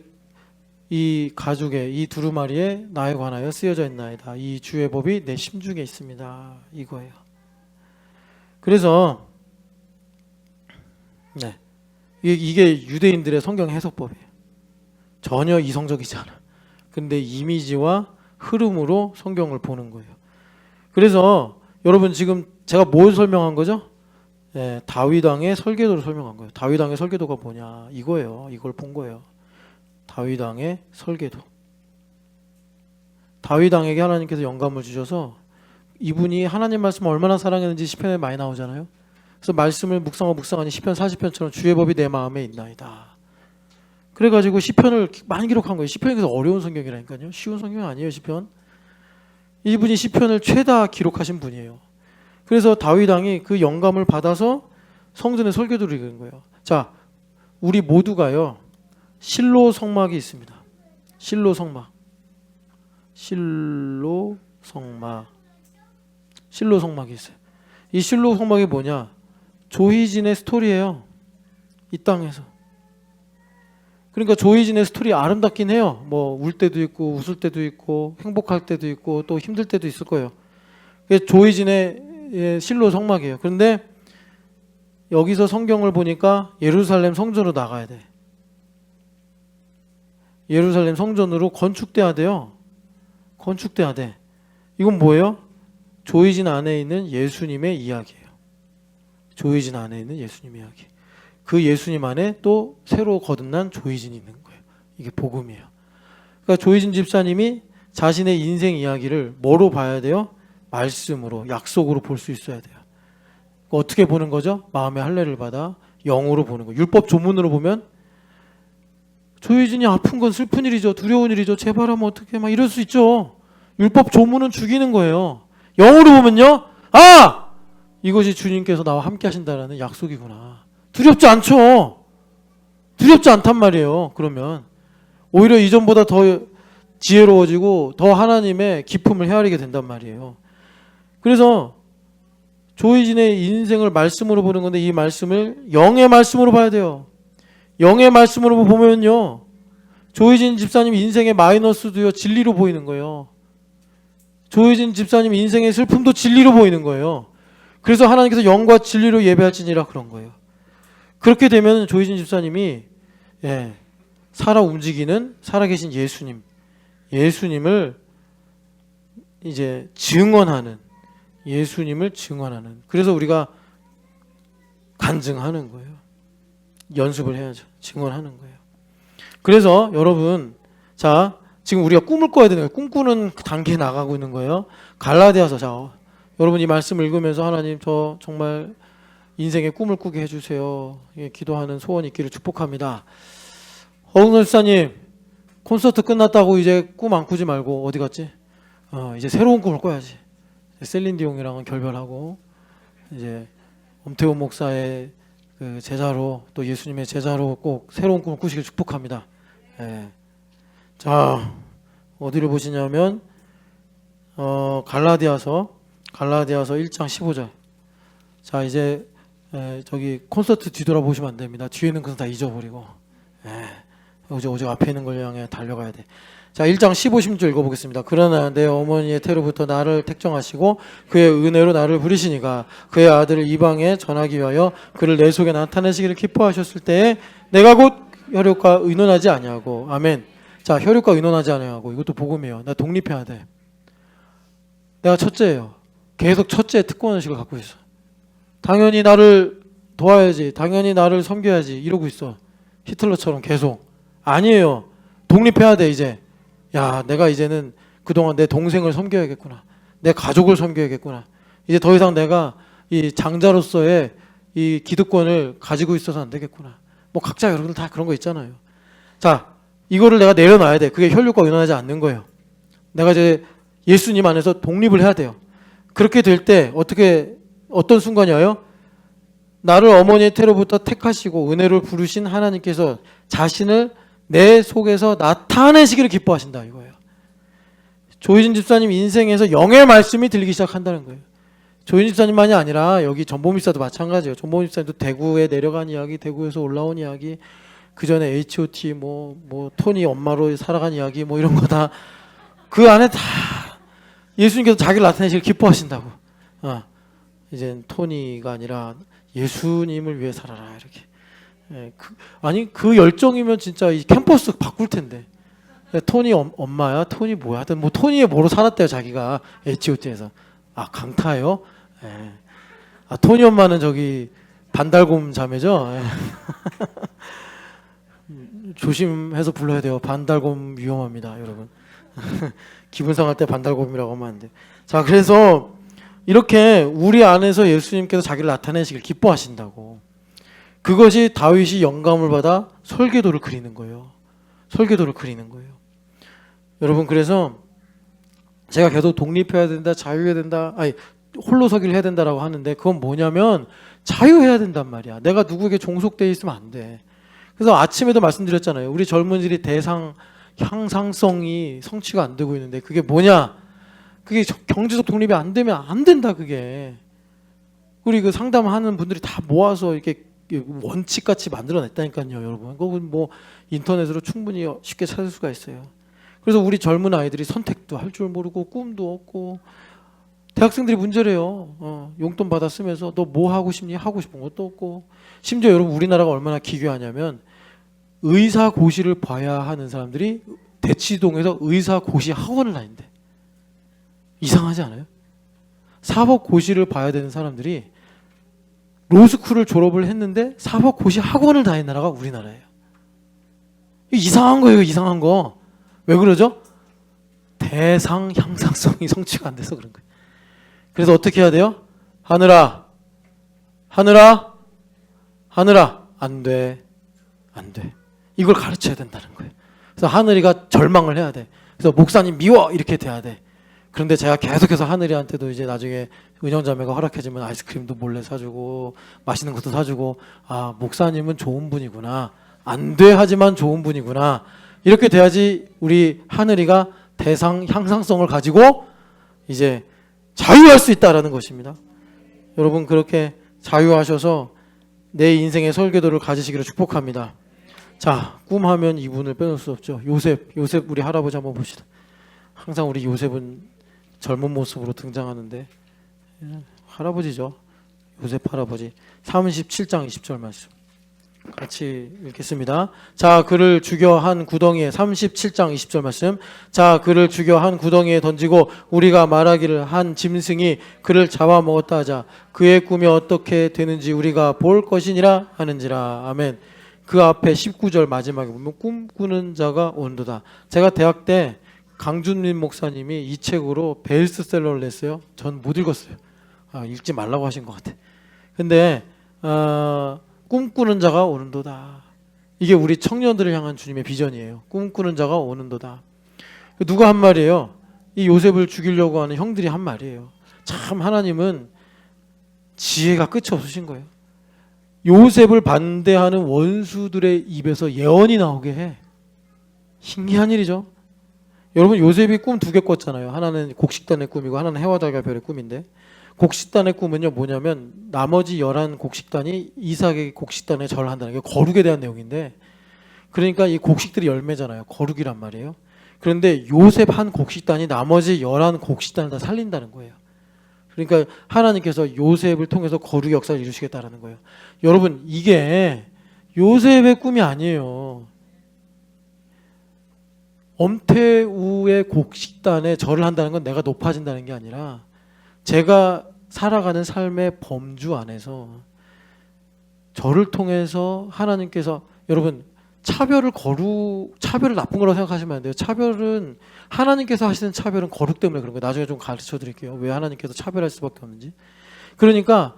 이 가죽에 이 두루마리에 나에 관하여 쓰여져 있나이다. 이 주의 법이 내 심중에 있습니다. 이거예요. 그래서 네, 이게 유대인들의 성경 해석법이에요. 전혀 이성적이지 않아. 근데 이미지와 흐름으로 성경을 보는 거예요. 그래서 여러분 지금 제가 뭘 설명한 거죠? 네, 다윗 왕의 설계도를 설명한 거예요. 다윗 왕의 설계도가 뭐냐? 이거예요. 이걸 본 거예요. 다윗 왕의 설계도. 다윗 왕에게 하나님께서 영감을 주셔서 이분이 하나님 말씀을 얼마나 사랑했는지 시편에 많이 나오잖아요. 그래서 말씀을 묵상하니 시편 40편처럼 주의 법이 내 마음에 있나이다. 그래가지고 시편을 많이 기록한 거예요. 시편이 그래서 어려운 성경이라니까요. 쉬운 성경이 아니에요. 시편. 이분이 시편을 최다 기록하신 분이에요. 그래서 다윗 왕이 그 영감을 받아서 성전의 설계도를 읽은 거예요. 자, 우리 모두가요. 실로 성막이 있습니다. 실로 성막이 있어요. 이 실로 성막이 뭐냐? 조희진의 스토리예요. 이 땅에서. 그러니까 조희진의 스토리 아름답긴 해요. 뭐 울 때도 있고 웃을 때도 있고 행복할 때도 있고 또 힘들 때도 있을 거예요. 조희진의 실로 성막이에요. 그런데 여기서 성경을 보니까 예루살렘 성전으로 나가야 돼. 예루살렘 성전으로 건축돼야 돼요. 건축돼야 돼. 이건 뭐예요? 조이진 안에 있는 예수님의 이야기예요. 조이진 안에 있는 예수님의 이야기. 그 예수님 안에 또 새로 거듭난 조이진이 있는 거예요. 이게 복음이에요. 그러니까 조희진 집사님이 자신의 인생 이야기를 뭐로 봐야 돼요? 말씀으로, 약속으로 볼 수 있어야 돼요. 어떻게 보는 거죠? 마음의 할례를 받아 영으로 보는 거예요. 율법 조문으로 보면 조희진이 아픈 건 슬픈 일이죠. 두려운 일이죠. 제발 하면 어떡해. 막 이럴 수 있죠. 율법 조문은 죽이는 거예요. 영으로 보면요. 아! 이것이 주님께서 나와 함께 하신다라는 약속이구나. 두렵지 않죠. 두렵지 않단 말이에요. 그러면 오히려 이전보다 더 지혜로워지고 더 하나님의 기품을 헤아리게 된단 말이에요. 그래서 조희진의 인생을 말씀으로 보는 건데 이 말씀을 영의 말씀으로 봐야 돼요. 영의 말씀으로 보면요. 조희진 집사님 인생의 마이너스도요. 진리로 보이는 거예요. 조희진 집사님 인생의 슬픔도 진리로 보이는 거예요. 그래서 하나님께서 영과 진리로 예배할지니라 그런 거예요. 그렇게 되면 조희진 집사님이 살아 움직이는 살아계신 예수님을 이제 증언하는 예수님을 증언하는 그래서 우리가 간증하는 거예요. 연습을 해야죠. 증언하는 거예요. 그래서 여러분 자 지금 우리가 꿈을 꿔야 되는 거예요. 꿈꾸는 단계에 나가고 있는 거예요. 갈라디아서 자 여러분 이 말씀을 읽으면서 하나님 저 정말 인생의 꿈을 꾸게 해주세요. 기도하는 소원 있기를 축복합니다. 허웅선 집사님 콘서트 끝났다고 이제 꿈 안 꾸지 말고 어디 갔지? 이제 새로운 꿈을 꿔야지. 셀린디옹이랑은 결별하고 이제 엄태훈 목사의 그 제자로 또 예수님의 제자로 꼭 새로운 꿈을 꾸시길 축복합니다. 자 어디를 보시냐면 갈라디아서 1장 15절. 자 이제 저기 콘서트 뒤돌아보시면 안 됩니다. 뒤에 있는 것은 다 잊어버리고 오직 앞에 있는 걸 향해 달려가야 돼. 자 1장 15, 16절 읽어보겠습니다. 그러나 내 어머니의 태로부터 나를 택정하시고 그의 은혜로 나를 부리시니가 그의 아들을 이방에 전하기 위하여 그를 내 속에 나타내시기를 기뻐하셨을 때에 내가 곧 혈육과 의논하지 아니하고 아멘. 자 혈육과 의논하지 아니하고 이것도 복음이에요. 나 독립해야 돼. 내가 첫째예요. 계속 첫째 특권의식을 갖고 있어. 당연히 나를 도와야지. 당연히 나를 섬겨야지. 이러고 있어. 히틀러처럼 계속. 아니에요. 독립해야 돼 이제. 야 내가 이제는 그동안 내 동생을 섬겨야겠구나. 내 가족을 섬겨야겠구나. 이제 더 이상 내가 이 장자로서의 이 기득권을 가지고 있어서 안 되겠구나. 뭐 각자 여러분 다 그런 거 있잖아요. 자 이거를 내가 내려놔야 돼. 그게 혈육과 의논하지 않는 거예요. 내가 이제 예수님 안에서 독립을 해야 돼요. 그렇게 될 때 어떤 순간이 와요? 나를 어머니의 태로부터 택하시고 은혜를 부르신 하나님께서 자신을 내 속에서 나타내시기를 기뻐하신다 이거예요. 조희진 집사님 인생에서 영의 말씀이 들리기 시작한다는 거예요. 조희진 집사님만이 아니라 여기 전보미 집사도 마찬가지예요. 전보미 집사님도 대구에 내려간 이야기, 대구에서 올라온 이야기, 그 전에 H.O.T 뭐 토니 엄마로 살아간 이야기 뭐 이런 거 다 그 안에 다 예수님께서 자기를 나타내시기를 기뻐하신다고. 이제 토니가 아니라 예수님을 위해 살아라 이렇게. 그 열정이면 진짜 이 캠퍼스 바꿀 텐데. 토니 엄마야? 토니 뭐야? 하여튼 뭐 토니에 뭐로 살았대요 자기가 H.O.T에서. 강타요? 토니 엄마는 저기 반달곰 자매죠? 조심해서 불러야 돼요. 반달곰 위험합니다 여러분. 기분 상할 때 반달곰이라고 하면 안 돼. 자 그래서 이렇게 우리 안에서 예수님께서 자기를 나타내시길 기뻐하신다고. 그것이 다윗이 영감을 받아 설계도를 그리는 거예요. 설계도를 그리는 거예요. 여러분 그래서 제가 계속 독립해야 된다, 자유해야 된다, 홀로 서기를 해야 된다라고 하는데 그건 뭐냐면 자유해야 된단 말이야. 내가 누구에게 종속되어 있으면 안 돼. 그래서 아침에도 말씀드렸잖아요. 우리 젊은이들이 향상성이 성취가 안 되고 있는데 그게 뭐냐? 그게 경제적 독립이 안 되면 안 된다 그게. 우리 그 상담하는 분들이 다 모아서 이렇게 원칙같이 만들어냈다니까요 여러분. 그건 뭐 인터넷으로 충분히 쉽게 찾을 수가 있어요. 그래서 우리 젊은 아이들이 선택도 할 줄 모르고 꿈도 없고 대학생들이 문제래요. 용돈 받아 쓰면서 너 뭐 하고 싶니? 하고 싶은 것도 없고. 심지어 여러분 우리나라가 얼마나 기괴하냐면 의사고시를 봐야 하는 사람들이 대치동에서 의사고시 학원을 다닌대. 이상하지 않아요? 사법고시를 봐야 되는 사람들이 로스쿨을 졸업을 했는데 사법고시 학원을 다닌 나라가 우리나라예요. 이상한 거예요, 이상한 거. 왜 그러죠? 대상 향상성이 성취가 안 돼서 그런 거예요. 그래서 어떻게 해야 돼요? 하늘아, 하늘아, 하늘아. 안 돼, 안 돼. 이걸 가르쳐야 된다는 거예요. 그래서 하늘이가 절망을 해야 돼. 그래서 목사님 미워 이렇게 돼야 돼. 그런데 제가 계속해서 하늘이한테도 이제 나중에 은영자매가 허락해주면 아이스크림도 몰래 사주고 맛있는 것도 사주고, 아, 목사님은 좋은 분이구나, 안 돼 하지만 좋은 분이구나, 이렇게 돼야지 우리 하늘이가 대상 향상성을 가지고 이제 자유할 수 있다라는 것입니다. 여러분 그렇게 자유하셔서 내 인생의 설계도를 가지시기를 축복합니다. 자, 꿈하면 이분을 빼놓을 수 없죠. 요셉 우리 할아버지 한번 봅시다. 항상 우리 요셉은 젊은 모습으로 등장하는데 할아버지죠. 요셉 할아버지. 37장 20절 말씀 같이 읽겠습니다. 자, 그를 죽여 한 구덩이에, 37장 20절 말씀. 자, 그를 죽여 한 구덩이에 던지고 우리가 말하기를 한 짐승이 그를 잡아먹었다 하자. 그의 꿈이 어떻게 되는지 우리가 볼 것이니라 하는지라. 아멘. 그 앞에 19절 마지막에 보면 꿈꾸는 자가 온도다. 제가 대학 때 강준민 목사님이 이 책으로 베스트셀러를 냈어요. 전 못 읽었어요. 읽지 말라고 하신 것 같아. 근데 꿈꾸는 자가 오는도다. 이게 우리 청년들을 향한 주님의 비전이에요. 꿈꾸는 자가 오는도다. 누가 한 말이에요? 이 요셉을 죽이려고 하는 형들이 한 말이에요. 참 하나님은 지혜가 끝이 없으신 거예요. 요셉을 반대하는 원수들의 입에서 예언이 나오게 해. 신기한 일이죠. 여러분 요셉이 꿈 두 개 꿨잖아요. 하나는 곡식단의 꿈이고 하나는 해와 달과 별의 꿈인데, 곡식단의 꿈은요 뭐냐면 나머지 11 곡식단이 이삭의 곡식단에 절한다는 게 거룩에 대한 내용인데, 그러니까 이 곡식들이 열매잖아요. 거룩이란 말이에요. 그런데 요셉 한 곡식단이 나머지 11 곡식단을 다 살린다는 거예요. 그러니까 하나님께서 요셉을 통해서 거룩의 역사를 이루시겠다라는 거예요. 여러분 이게 요셉의 꿈이 아니에요. 엄태우의 곡식단에 절을 한다는 건 내가 높아진다는 게 아니라 제가 살아가는 삶의 범주 안에서 저를 통해서 하나님께서, 여러분 차별을 나쁜 거라고 생각하시면 안 돼요. 차별은 하나님께서 하시는 차별은 거룩 때문에 그런 거예요. 나중에 좀 가르쳐 드릴게요. 왜 하나님께서 차별할 수밖에 없는지. 그러니까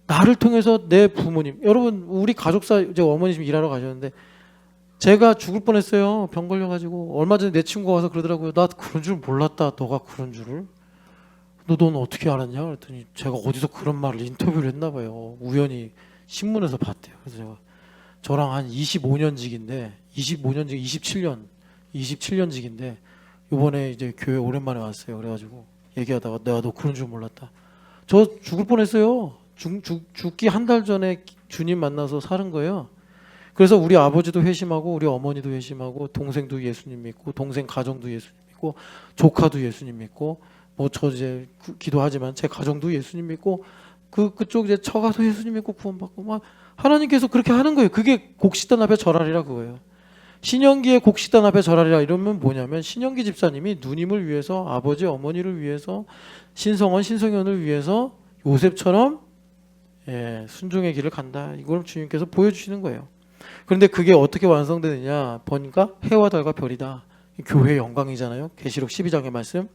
나를 통해서 내 부모님, 여러분 우리 가족사, 이제 어머니 지금 일하러 가셨는데 제가 죽을 뻔했어요. 병 걸려가지고. 얼마 전에 내 친구가 와서 그러더라고요. 나 그런 줄 몰랐다. 너가 그런 줄을. 넌 어떻게 알았냐? 그랬더니 제가 어디서 그런 말을 인터뷰를 했나 봐요. 우연히 신문에서 봤대요. 그래서 제가 저랑 한 25년직인데 27년직인데 이번에 이제 교회 오랜만에 왔어요. 그래가지고 얘기하다가 내가 너 그런 줄 몰랐다. 저 죽을 뻔했어요. 죽기 한 달 전에 주님 만나서 사는 거예요. 그래서 우리 아버지도 회심하고 우리 어머니도 회심하고 동생도 예수님 믿고 동생 가정도 예수님 믿고 조카도 예수님 믿고 뭐 저 이제 기도하지만 제 가정도 예수님 믿고 그쪽 이제 처가도 예수님 믿고 구원받고 막 하나님께서 그렇게 하는 거예요. 그게 곡식단 앞에 절하리라 그거예요. 신영기의 곡식단 앞에 절하리라 이러면 뭐냐면 신영기 집사님이 누님을 위해서, 아버지 어머니를 위해서, 신성원 신성현을 위해서 요셉처럼 순종의 길을 간다. 이걸 주님께서 보여주시는 거예요. 그런데 그게 어떻게 완성되느냐 보니까 해와 달과 별이다. 교회의 영광이잖아요. 계시록 12장의 말씀.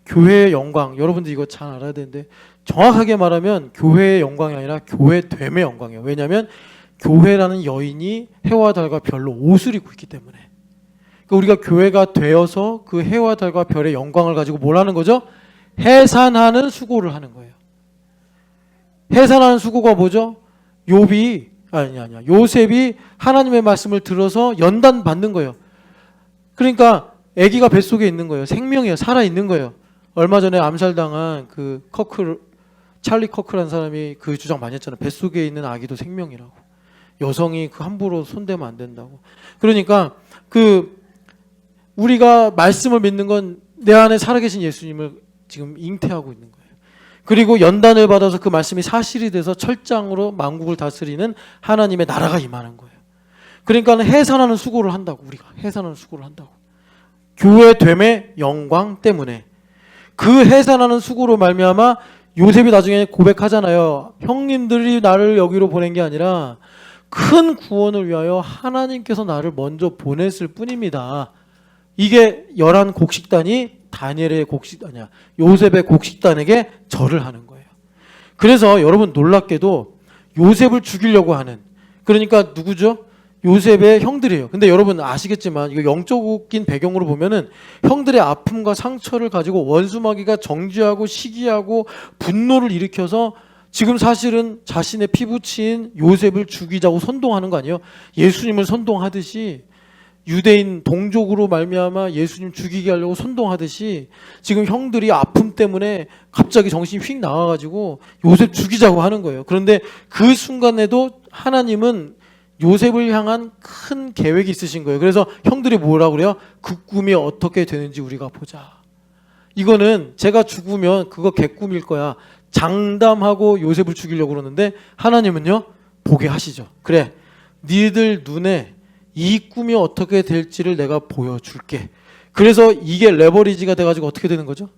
교회의 영광, 여러분들 이거 잘 알아야 되는데 정확하게 말하면 교회의 영광이 아니라 교회됨의 영광이에요. 왜냐하면 교회라는 여인이 해와 달과 별로 옷을 입고 있기 때문에. 그러니까 우리가 교회가 되어서 그 해와 달과 별의 영광을 가지고 뭘 하는 거죠? 해산하는 수고를 하는 거예요. 해산하는 수고가 뭐죠? 요셉이 하나님의 말씀을 들어서 연단 받는 거예요. 그러니까 아기가 뱃속에 있는 거예요. 생명이에요. 살아 있는 거예요. 얼마 전에 암살당한 그 찰리 커크라는 사람이 그 주장 많이 했잖아요. 뱃속에 있는 아기도 생명이라고. 여성이 그 함부로 손대면 안 된다고. 그러니까 우리가 말씀을 믿는 건 내 안에 살아계신 예수님을 지금 잉태하고 있는 거예요. 그리고 연단을 받아서 그 말씀이 사실이 돼서 철장으로 만국을 다스리는 하나님의 나라가 임하는 거예요. 그러니까 해산하는 수고를 한다고. 우리가 해산하는 수고를 한다고. 교회됨의 영광 때문에. 그 해산하는 수고로 말미암아 요셉이 나중에 고백하잖아요. 형님들이 나를 여기로 보낸 게 아니라 큰 구원을 위하여 하나님께서 나를 먼저 보냈을 뿐입니다. 이게 11 곡식단이 다니엘의 곡식단이야. 요셉의 곡식단에게 절을 하는 거예요. 그래서 여러분 놀랍게도 요셉을 죽이려고 하는, 그러니까 누구죠? 요셉의 형들이에요. 근데 여러분 아시겠지만 이거 영적인 배경으로 보면은 형들의 아픔과 상처를 가지고 원수마귀가 정죄하고 시기하고 분노를 일으켜서 지금 사실은 자신의 피부치인 요셉을 죽이자고 선동하는 거 아니에요? 예수님을 선동하듯이, 유대인 동족으로 말미암아 예수님 죽이게 하려고 선동하듯이 지금 형들이 아픔 때문에 갑자기 정신이 휙 나와가지고 요셉 죽이자고 하는 거예요. 그런데 그 순간에도 하나님은 요셉을 향한 큰 계획이 있으신 거예요. 그래서 형들이 뭐라고 그래요? 그 꿈이 어떻게 되는지 우리가 보자. 이거는 제가 죽으면 그거 개꿈일 거야. 장담하고 요셉을 죽이려고 그러는데 하나님은요, 보게 하시죠. 그래, 니들 눈에 이 꿈이 어떻게 될지를 내가 보여줄게. 그래서 이게 레버리지가 돼가지고 어떻게 되는 거죠?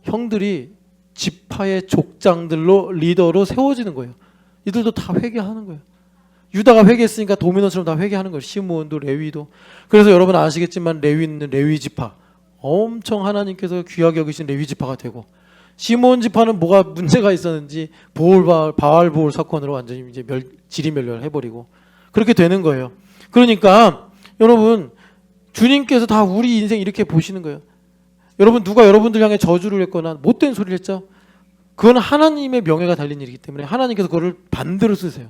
형들이 지파의 족장들로 리더로 세워지는 거예요. 이들도 다 회개하는 거예요. 유다가 회개했으니까 도미노처럼 다 회개하는 거예요. 시므온도 레위도. 그래서 여러분 아시겠지만 레위는 레위 지파, 엄청 하나님께서 귀하게 여기신 레위 지파가 되고, 시므온 지파는 뭐가 문제가 있었는지 바알 보올 사건으로 완전히 이제 지리멸렬 해버리고 그렇게 되는 거예요. 그러니까 여러분 주님께서 다 우리 인생 이렇게 보시는 거예요. 여러분 누가 여러분들 향해 저주를 했거나 못된 소리를 했죠? 그건 하나님의 명예가 달린 일이기 때문에 하나님께서 그거를 반대로 쓰세요.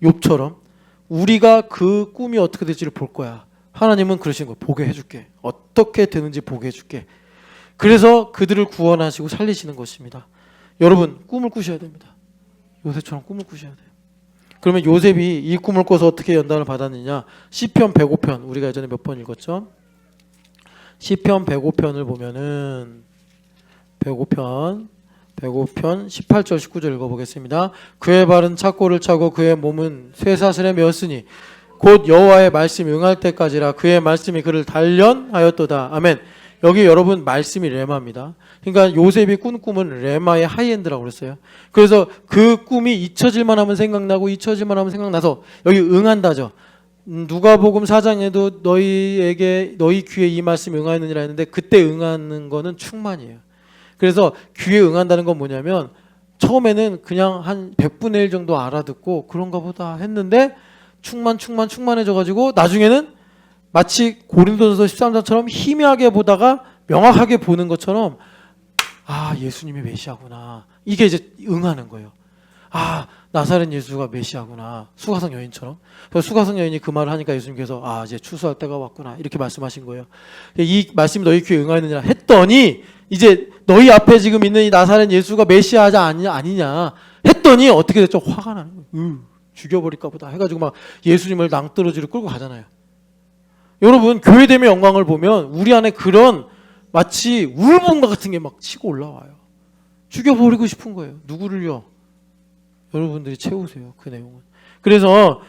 욥처럼 우리가 그 꿈이 어떻게 될지를 볼 거야. 하나님은 그러신 거예요. 보게 해줄게. 어떻게 되는지 보게 해줄게. 그래서 그들을 구원하시고 살리시는 것입니다. 여러분 꿈을 꾸셔야 됩니다. 요셉처럼 꿈을 꾸셔야 돼요. 그러면 요셉이 이 꿈을 꿔서 어떻게 연단을 받았느냐? 시편 105편 우리가 예전에 몇 번 읽었죠? 시편 105편을 보면은 105편 18절 19절 읽어보겠습니다. 그의 발은 착고를 차고 그의 몸은 쇠사슬에 메었으니 곧 여호와의 말씀이 응할 때까지라 그의 말씀이 그를 단련하였도다. 아멘. 여기 여러분 말씀이 레마입니다. 그러니까 요셉이 꾼 꿈은 레마의 하이엔드라고 그랬어요. 그래서 그 꿈이 잊혀질만 하면 생각나고 잊혀질만 하면 생각나서 여기 응한다죠. 누가복음 4장에도 너희 귀에 이 말씀이 응하였느니라 했는데 그때 응하는 거는 충만이에요. 그래서 귀에 응한다는 건 뭐냐면 처음에는 그냥 한 100분의 1 정도 알아듣고 그런가 보다 했는데 충만해져 가지고 나중에는 마치 고린도전서 13장처럼 희미하게 보다가 명확하게 보는 것처럼 아 예수님이 메시아구나. 이게 이제 응하는 거예요. 아 나사렛 예수가 메시아구나. 수가성 여인처럼. 그래서 수가성 여인이 그 말을 하니까 예수님께서 아 이제 추수할 때가 왔구나 이렇게 말씀하신 거예요. 이 말씀이 너희 귀에 응하였느냐 했더니 이제 너희 앞에 지금 있는 이 나사렛 예수가 메시아자 아니냐 했더니 어떻게 됐죠? 화가 나는 거예요. 죽여버릴까 보다 해가지고 막 예수님을 낭떠러지로 끌고 가잖아요. 여러분 교회됨의 영광을 보면 우리 안에 그런 마치 울분과 같은 게 막 치고 올라와요. 죽여버리고 싶은 거예요. 누구를요? 여러분들이 채우세요. 그 내용은. 그래서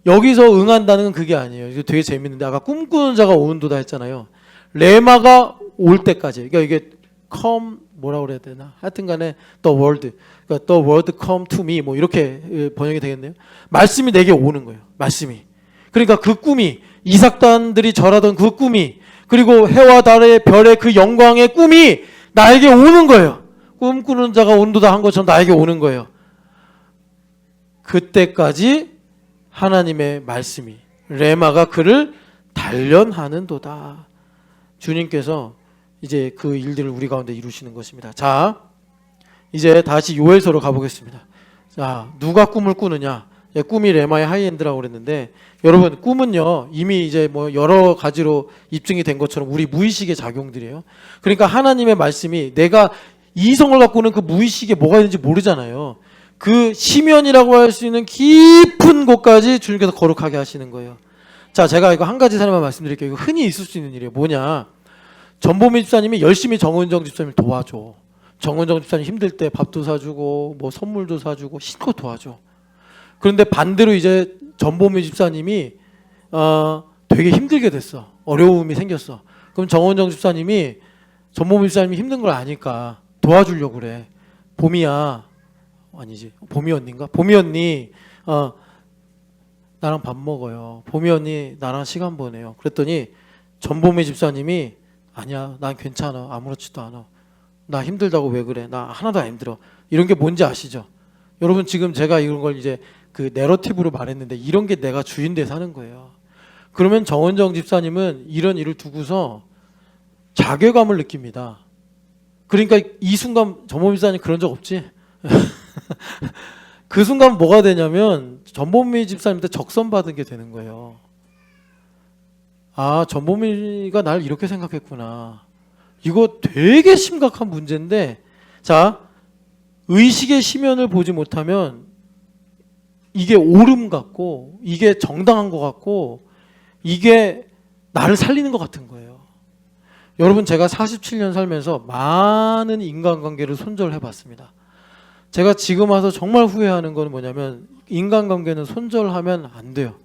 여기서 응한다는 건 그게 아니에요. 이거 되게 재밌는데 아까 꿈꾸는 자가 오는도다 했잖아요. 레마가 올 때까지. 그러니까 이게 come 뭐라 그래야 되나? 하여튼간에 the word. 그러니까 the word come to me 뭐 이렇게 번역이 되겠네요. 말씀이 내게 오는 거예요. 말씀이. 그러니까 그 꿈이 이삭단들이 절하던 그 꿈이 그리고 해와 달의 별의 그 영광의 꿈이 나에게 오는 거예요. 꿈꾸는 자가 온도다 한 것처럼 나에게 오는 거예요. 그때까지 하나님의 말씀이 레마가 그를 단련하는도다. 주님께서 이제 그 일들을 우리 가운데 이루시는 것입니다. 자, 이제 다시 요엘서로 가보겠습니다. 자, 누가 꿈을 꾸느냐? 꿈이 레마의 하이엔드라고 그랬는데 여러분 꿈은요 이미 이제 뭐 여러 가지로 입증이 된 것처럼 우리 무의식의 작용들이에요. 그러니까 하나님의 말씀이 내가 이성을 갖고는 그 무의식에 뭐가 있는지 모르잖아요. 그 심연이라고 할 수 있는 깊은 곳까지 주님께서 거룩하게 하시는 거예요. 자, 제가 이거 한 가지 사례만 말씀드릴게요. 이거 흔히 있을 수 있는 일이에요. 뭐냐? 전보미 집사님이 열심히 정은정 집사님을 도와줘. 정은정 집사님 힘들 때 밥도 사주고 뭐 선물도 사주고 신고 도와줘. 그런데 반대로 이제 전보미 집사님이 되게 힘들게 됐어. 어려움이 생겼어. 그럼 정원정 집사님이 전보미 집사님이 힘든 걸 아니까 도와주려고 그래. 봄이야. 아니지. 봄이 언니인가? 봄이 언니 나랑 밥 먹어요. 봄이 언니 나랑 시간 보내요. 그랬더니 전보미 집사님이 아니야, 난 괜찮아. 아무렇지도 않아. 나 힘들다고 왜 그래? 나 하나도 안 힘들어. 이런 게 뭔지 아시죠? 여러분 지금 제가 이런 걸 이제 그 내러티브로 말했는데 이런 게 내가 주인돼 사는 거예요. 그러면 정은정 집사님은 이런 일을 두고서 자괴감을 느낍니다. 그러니까 이 순간 전보미 집사님 그런 적 없지? 그 순간 뭐가 되냐면 전보미 집사님한테 적선받은 게 되는 거예요. 아, 전보미가 날 이렇게 생각했구나. 이거 되게 심각한 문제인데, 자, 의식의 심연을 보지 못하면 이게 옳음 같고 이게 정당한 것 같고 이게 나를 살리는 것 같은 거예요. 여러분 제가 47년 살면서 많은 인간관계를 손절해 봤습니다. 제가 지금 와서 정말 후회하는 건 뭐냐면 인간관계는 손절하면 안 돼요.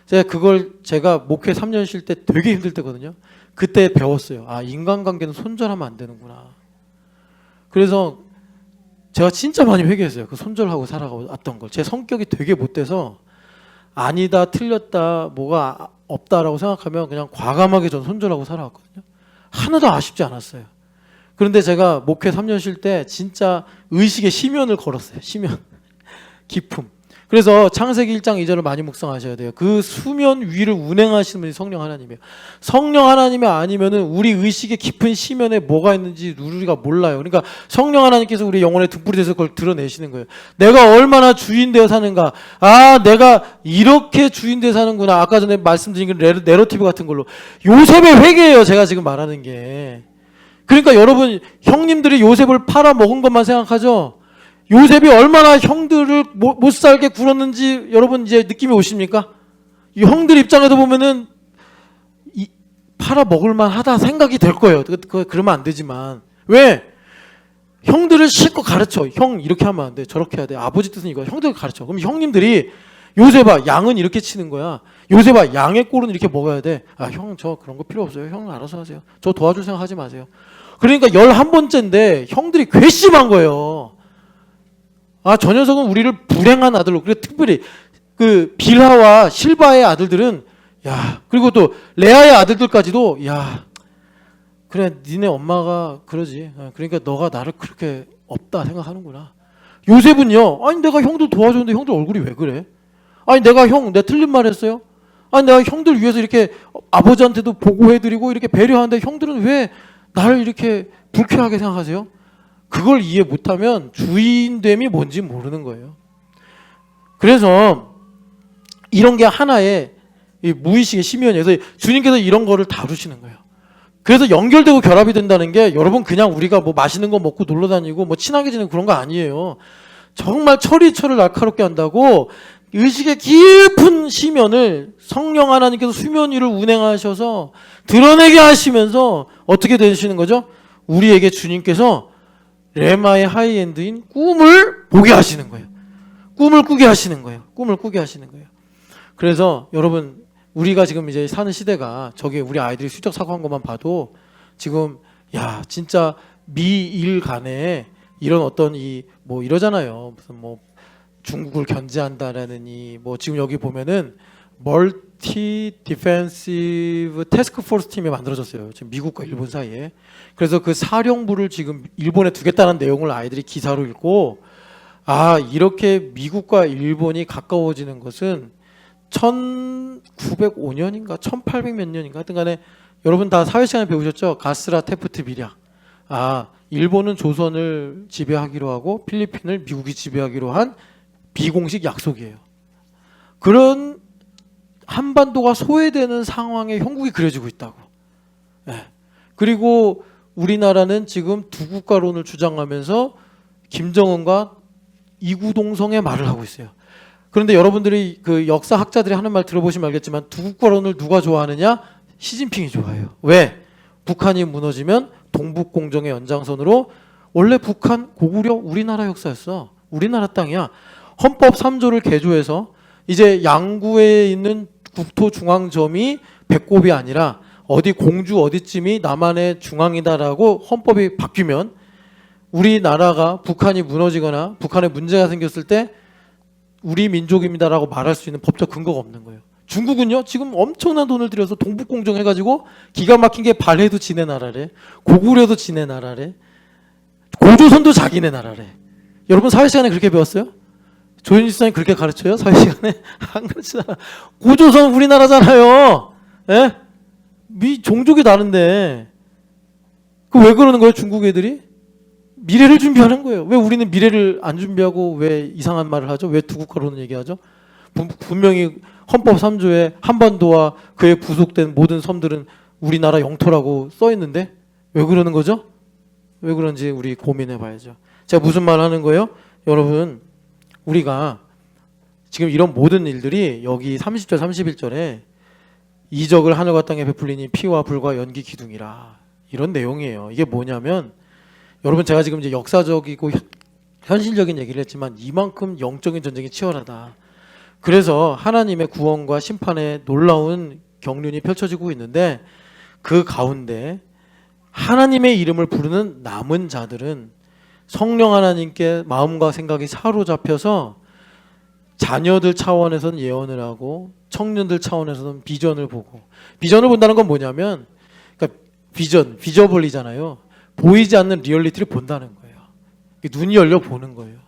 제가 목회 3년 쉴 때 되게 힘들 때거든요. 그때 배웠어요. 아, 인간관계는 손절하면 안 되는구나. 그래서 제가 진짜 많이 회개했어요. 그 손절하고 살아왔던 걸. 제 성격이 되게 못돼서 아니다, 틀렸다, 뭐가 없다라고 생각하면 그냥 과감하게 전 손절하고 살아왔거든요. 하나도 아쉽지 않았어요. 그런데 제가 목회 3년 쉴 때 진짜 의식의 심연을 걸었어요. 심연. 깊음. 그래서 창세기 1장 2절을 많이 묵상하셔야 돼요. 그 수면 위를 운행하시는 분이 성령 하나님이에요. 성령 하나님이 아니면은 우리 의식의 깊은 심연에 뭐가 있는지 우리가 몰라요. 그러니까 성령 하나님께서 우리 영혼의 등불이 돼서 그걸 드러내시는 거예요. 내가 얼마나 주인되어 사는가. 아, 내가 이렇게 주인되어 사는구나. 아까 전에 말씀드린 그 내러티브 같은 걸로. 요셉의 회개예요. 제가 지금 말하는 게. 그러니까 여러분 형님들이 요셉을 팔아먹은 것만 생각하죠. 요셉이 얼마나 형들을 못 살게 굴었는지 여러분 이제 느낌이 오십니까? 이 형들 입장에서 보면은 팔아먹을만 하다 생각이 될 거예요. 그러면 안 되지만. 왜? 형들을 실컷 가르쳐. 형 이렇게 하면 안 돼. 저렇게 해야 돼. 아버지 뜻은 이거야. 형들 가르쳐. 그럼 형님들이 요셉아 양은 이렇게 치는 거야. 요셉아 양의 꼴은 이렇게 먹어야 돼. 아, 형 저 그런 거 필요 없어요. 형 알아서 하세요. 저 도와줄 생각 하지 마세요. 그러니까 11번째인데 형들이 괘씸한 거예요. 아, 저 녀석은 우리를 불행한 아들로. 그리고 특별히 그 빌하와 실바의 아들들은 야, 그리고 또 레아의 아들들까지도 야, 그래 니네 엄마가 그러지. 그러니까 너가 나를 그렇게 없다 생각하는구나. 요셉은요, 아니 내가 형들 도와줬는데 형들 얼굴이 왜 그래? 아니 내가 내 틀린 말 했어요? 아니 내가 형들 위해서 이렇게 아버지한테도 보고해드리고 이렇게 배려하는데 형들은 왜 나를 이렇게 불쾌하게 생각하세요? 그걸 이해 못하면 주인됨이 뭔지 모르는 거예요. 그래서 이런 게 하나의 무의식의 심연이어서 주님께서 이런 거를 다루시는 거예요. 그래서 연결되고 결합이 된다는 게 여러분 그냥 우리가 뭐 맛있는 거 먹고 놀러 다니고 뭐 친하게 지내고 그런 거 아니에요. 정말 철을 날카롭게 한다고 의식의 깊은 심연을 성령 하나님께서 수면 위를 운행하셔서 드러내게 하시면서 어떻게 되시는 거죠? 우리에게 주님께서 레마의 하이엔드인 꿈을 보게 하시는 거예요. 꿈을 꾸게 하시는 거예요. 꿈을 꾸게 하시는 거예요. 그래서 여러분 우리가 지금 이제 사는 시대가 저기 우리 아이들이 수적 사고한 것만 봐도 지금 야 진짜 미일 간에 이런 어떤 뭐 이러잖아요. 무슨 뭐 중국을 견제한다라느니 뭐 지금 여기 보면은 멀티 디펜시브 태스크 포스 팀이 만들어졌어요. 지금 미국과 일본 사이에. 그래서 그 사령부를 지금 일본에 두겠다는 내용을 아이들이 기사로 읽고 아 이렇게 미국과 일본이 가까워지는 것은 1905년인가 1800 몇 년인가 하여튼 간에 여러분 다 사회시간에 배우셨죠? 가스라 테프트 비략. 아 일본은 조선을 지배하기로 하고 필리핀을 미국이 지배하기로 한 비공식 약속이에요. 그런 한반도가 소외되는 상황에 형국이 그려지고 있다고. 네. 그리고 우리나라는 지금 두 국가론을 주장하면서 김정은과 이구동성의 말을 하고 있어요. 그런데 여러분들이 그 역사학자들이 하는 말 들어보시면 알겠지만 두 국가론을 누가 좋아하느냐? 시진핑이 좋아해요. 왜? 북한이 무너지면 동북공정의 연장선으로 원래 북한 고구려 우리나라 역사였어. 우리나라 땅이야. 헌법 3조를 개조해서 이제 양구에 있는 국토중앙점이 배꼽이 아니라 어디 공주 어디쯤이 남한의 중앙이다라고 헌법이 바뀌면 우리나라가 북한이 무너지거나 북한에 문제가 생겼을 때 우리 민족입니다라고 말할 수 있는 법적 근거가 없는 거예요. 중국은요 지금 엄청난 돈을 들여서 동북공정 해가지고 기가 막힌 게 발해도 지네 나라래, 고구려도 지네 나라래, 고조선도 자기네 나라래. 여러분 사회 시간에 그렇게 배웠어요? 조현일 선생님 그렇게 가르쳐요? 사회 시간에 안 가르치잖아. 고조선 우리나라잖아요. 예? 종족이 다른데 그 왜 그러는 거예요? 중국 애들이 미래를 준비하는 거예요. 왜 우리는 미래를 안 준비하고 왜 이상한 말을 하죠? 왜 두국가로는 얘기하죠? 분명히 헌법 3조에 한반도와 그에 부속된 모든 섬들은 우리나라 영토라고 써 있는데 왜 그러는 거죠? 왜 그런지 우리 고민해 봐야죠. 제가 무슨 말 하는 거예요? 여러분 우리가 지금 이런 모든 일들이 여기 30절 31절에 이적을 하늘과 땅에 베풀리니 피와 불과 연기 기둥이라 이런 내용이에요. 이게 뭐냐면 여러분 제가 지금 이제 역사적이고 현실적인 얘기를 했지만 이만큼 영적인 전쟁이 치열하다. 그래서 하나님의 구원과 심판의 놀라운 경륜이 펼쳐지고 있는데 그 가운데 하나님의 이름을 부르는 남은 자들은 성령 하나님께 마음과 생각이 사로잡혀서 자녀들 차원에서는 예언을 하고 청년들 차원에서는 비전을 보고, 비전을 본다는 건 뭐냐면 그러니까 비저블이잖아요. 보이지 않는 리얼리티를 본다는 거예요. 눈이 열려 보는 거예요.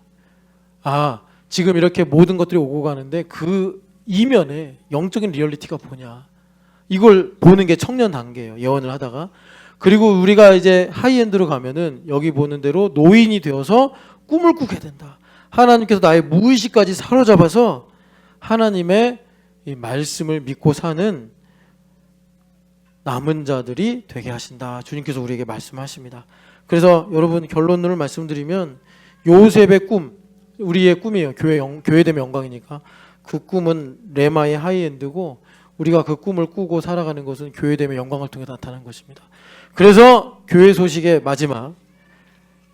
아, 지금 이렇게 모든 것들이 오고 가는데 그 이면에 영적인 리얼리티가 뭐냐, 이걸 보는 게 청년 단계예요. 예언을 하다가. 그리고 우리가 이제 하이엔드로 가면은 여기 보는 대로 노인이 되어서 꿈을 꾸게 된다. 하나님께서 나의 무의식까지 사로잡아서 하나님의 이 말씀을 믿고 사는 남은 자들이 되게 하신다. 주님께서 우리에게 말씀하십니다. 그래서 여러분 결론을 말씀드리면 요셉의 꿈, 우리의 꿈이에요. 교회되면 영광이니까. 그 꿈은 레마의 하이엔드고 우리가 그 꿈을 꾸고 살아가는 것은 교회되면 영광을 통해 나타나는 것입니다. 그래서 교회 소식의 마지막,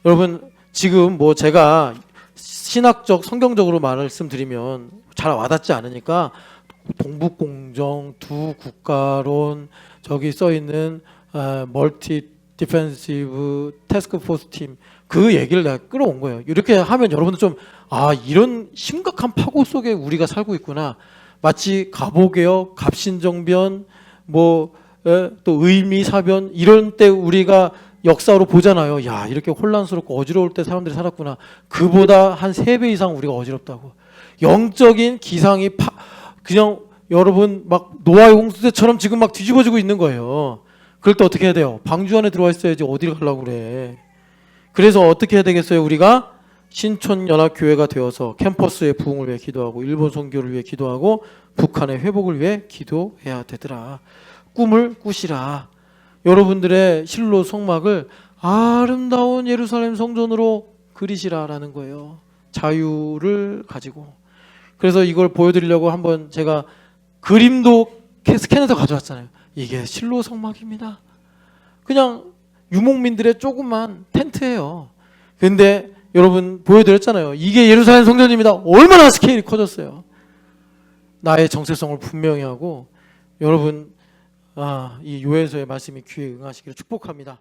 여러분 지금 뭐 제가 신학적 성경적으로 말씀드리면 잘 와닿지 않으니까 동북공정, 두 국가론, 저기 써 있는 멀티 디펜시브 태스크 포스 팀, 그 얘기를 내가 끌어온 거예요. 이렇게 하면 여러분들 좀 이런 심각한 파고 속에 우리가 살고 있구나. 마치 갑오개혁, 갑신정변, 뭐 또 의미사변 이런 때 우리가 역사로 보잖아요. 야, 이렇게 혼란스럽고 어지러울 때 사람들이 살았구나. 그보다 한 3배 이상 우리가 어지럽다고. 영적인 기상이 그냥 여러분 막 노아의 홍수 때처럼 지금 막 뒤집어지고 있는 거예요. 그럴 때 어떻게 해야 돼요? 방주 안에 들어와 있어야지 어디를 가려고 그래. 그래서 어떻게 해야 되겠어요? 우리가 신촌연합교회가 되어서 캠퍼스의 부흥을 위해 기도하고 일본 선교를 위해 기도하고 북한의 회복을 위해 기도해야 되더라. 꿈을 꾸시라. 여러분들의 실로 성막을 아름다운 예루살렘 성전으로 그리시라라는 거예요. 자유를 가지고. 그래서 이걸 보여드리려고 한번 제가 그림도 스캔해서 가져왔잖아요. 이게 실로 성막입니다. 그냥 유목민들의 조그만 텐트예요. 근데 여러분 보여드렸잖아요. 이게 예루살렘 성전입니다. 얼마나 스케일이 커졌어요. 나의 정체성을 분명히 하고 여러분 이 요해서의 말씀이 귀에 응하시기를 축복합니다.